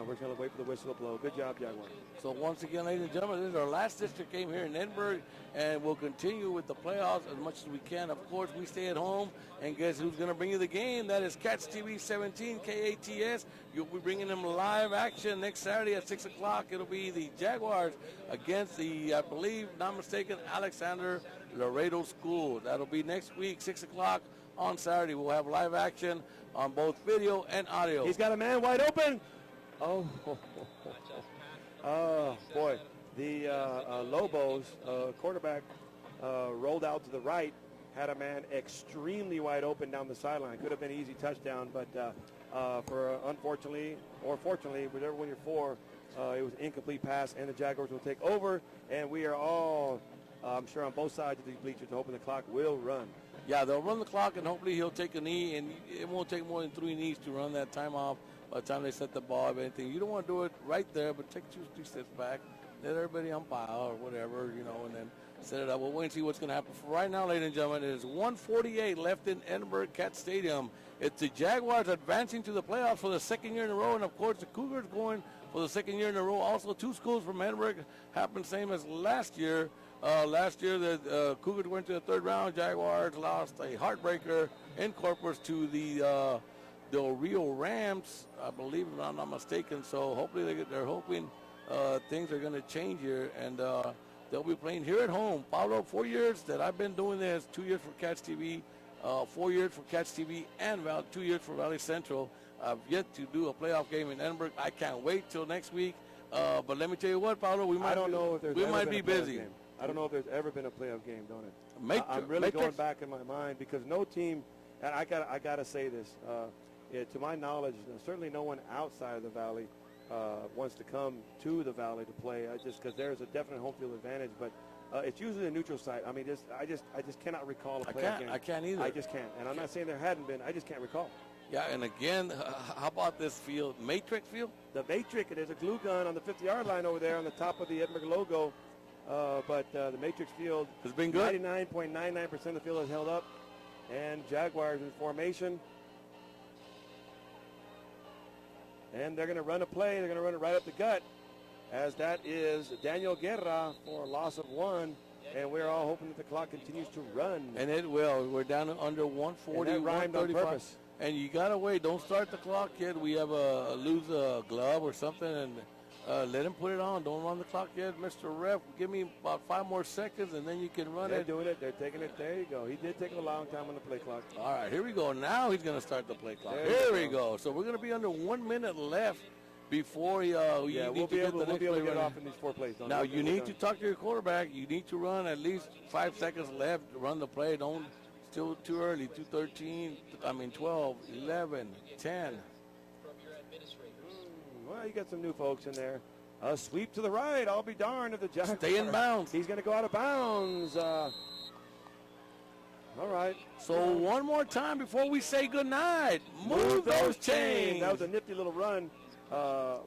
just going to wait for the whistle to blow. Good job, Jaguars. So once again, ladies and gentlemen, this is our last district game here in Edinburg, and we'll continue with the playoffs as much as we can. Of course, we stay at home, and guess who's going to bring you the game? That is Cats TV 17, KATS. You'll be bringing them live action next Saturday at 6 o'clock. It'll be the Jaguars against the, I believe, not mistaken, Alexander Laredo School. That'll be next week, 6 o'clock on Saturday. We'll have live action on both video and audio. He's got a man wide open. Oh, boy. The Lobos quarterback rolled out to the right, had a man extremely wide open down the sideline. Could have been an easy touchdown, but unfortunately, or fortunately, whichever one you're for, it was an incomplete pass, and the Jaguars will take over, and we are all, I'm sure, on both sides of these bleachers hoping the clock will run. Yeah, they'll run the clock, and hopefully he'll take a knee, and it won't take more than 3 knees to run that time off. By the time they set the ball or anything, you don't want to do it right there, but take 2 steps back, let everybody umpire or whatever, and then set it up. We'll wait and see what's going to happen. For right now, ladies and gentlemen, it is 1:48 left in Edinburg Cat Stadium. It's the Jaguars advancing to the playoffs for the 2nd year in a row, and of course the Cougars going for the 2nd year in a row. Also, 2 schools from Edinburg happened same as last year. Last year, the Cougars went to the 3rd round. Jaguars lost a heartbreaker in Corpus to the Rio Rams, I believe, if I'm not mistaken. So hopefully they're hoping things are going to change here, and they'll be playing here at home. Paulo, 4 years that I've been doing this, 2 years for Cats TV, 4 years for Cats TV, and about 2 years for Valley Central. I've yet to do a playoff game in Edinburg. I can't wait till next week. But let me tell you what, Paulo, we might be busy. Game. I don't know if there's ever been a playoff game, don't it? I'm really going back in my mind because no team, and I gotta say this. To my knowledge, certainly no one outside of the Valley wants to come to the Valley to play. Just because there's a definite home field advantage, but it's usually a neutral site. I mean, I just cannot recall a playoff game. I can't either. I just can't, and I'm not saying there hadn't been. I just can't recall. Yeah, and again, how about this field, Matrix Field? The Matrix. There's a glue gun on the 50-yard line over there on the top of the Edinburg logo. But the Matrix Field has been good. 99.99% of the field is held up, and Jaguars in formation. And they're going to run a play. They're going to run it right up the gut, as that is Daniel Guerra for a loss of 1. And we're all hoping that the clock continues to run. And it will. We're down to under 140, And that rhymed on 135. purpose. And you got to wait. Don't start the clock yet. We have lose a glove or something, and let him put it on. Don't run the clock yet. Mr. Ref, give me about 5 more seconds, and then you can run They're it. doing it. They're taking it. There you go. He did take a long time on the play clock. All right, here we go. Now he's going to start the play clock. There Here you we go. So we're going to be under 1 minute left before we'll We'll be able to get off in these 4 plays. Now, you need to talk to your quarterback. You need to run at least 5 seconds left. Run the play. Don't still too early. 12, 11, 10. Well, you got some new folks in there. A sweep to the right. I'll be darned if the Jaguars. Stay in bounds. He's going to go out of bounds. All right. So one more time before we say goodnight. Move those chains. That was a nifty little run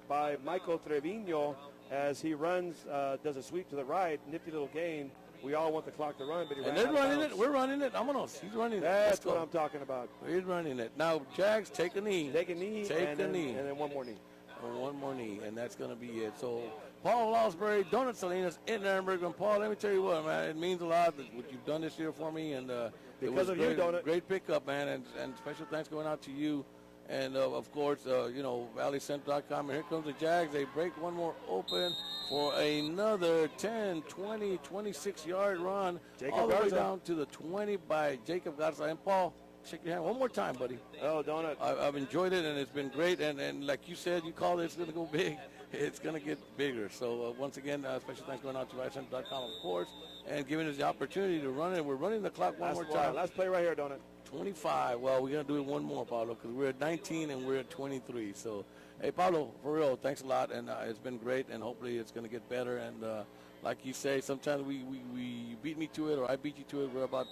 by Michael Trevino as he runs, does a sweep to the right. Nifty little gain. We all want the clock to run, but he ran they're out of running bounds. it. We're running it. Vámonos. He's running it. That's what I'm talking about. He's running it. Now, Jags, take a knee. Take a knee. Take and a then, knee. And then one more knee. And one more knee, and that's going to be it. So, Paul Losbury, Donut Salinas in Edinburg. And Paul, let me tell you what, man, it means a lot what you've done this year for me. And it Because was of great, you, Donut. great pickup, man. And special thanks going out to you. And, of course, ValleyCentral.com. And here comes the Jags. They break one more open for another 10, 20, 26-yard run. Jacob all the way Garza. down to the 20 by Jacob Garza. And, Paul, shake your hand one more time, buddy. Oh, Donut. I've enjoyed it, and it's been great. And like you said, you called it, it's going to go big. It's going to get bigger. So, once again, special thanks going out to ValleyCentral.com, of course, and giving us the opportunity to run it. We're running the clock one more time. Last play right here, Donut. 25. Well, we're going to do it one more, Pablo, because we're at 19 and we're at 23. So, hey, Pablo, for real, thanks a lot. And it's been great, and hopefully it's going to get better. And like you say, sometimes we beat me to it or I beat you to it. We're about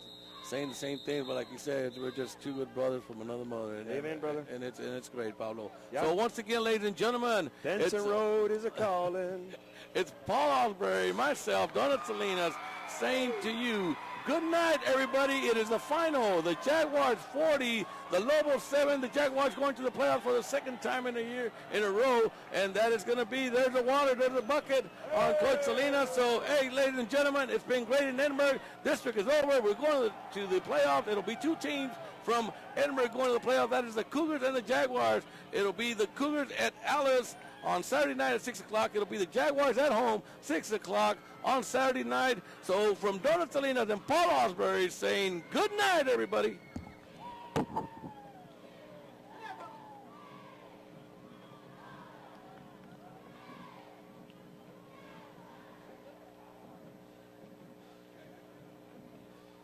saying the same thing, but like you said, we're just two good brothers from another mother. And, Amen, brother. And it's great, Pablo. Yeah. So, once again, ladies and gentlemen, Benson Road is a calling. it's Paul Osbury, myself, Donut Salinas, saying to you, good night, everybody. It is the final. The Jaguars 40, the Lobos 7. The Jaguars going to the playoffs for the second time in a year in a row, and that is going to be, there's the water, there's the bucket on Coach Salinas. So, hey, ladies and gentlemen, it's been great in Edinburg. District is over. We're going to the playoffs. It'll be 2 teams from Edinburgh going to the playoffs. That is the Cougars and the Jaguars. It'll be the Cougars at Alice on Saturday night at 6 o'clock. It'll be the Jaguars at home, 6 o'clock on Saturday night. So from Donut Salinas and Paul Osbury saying good night, everybody.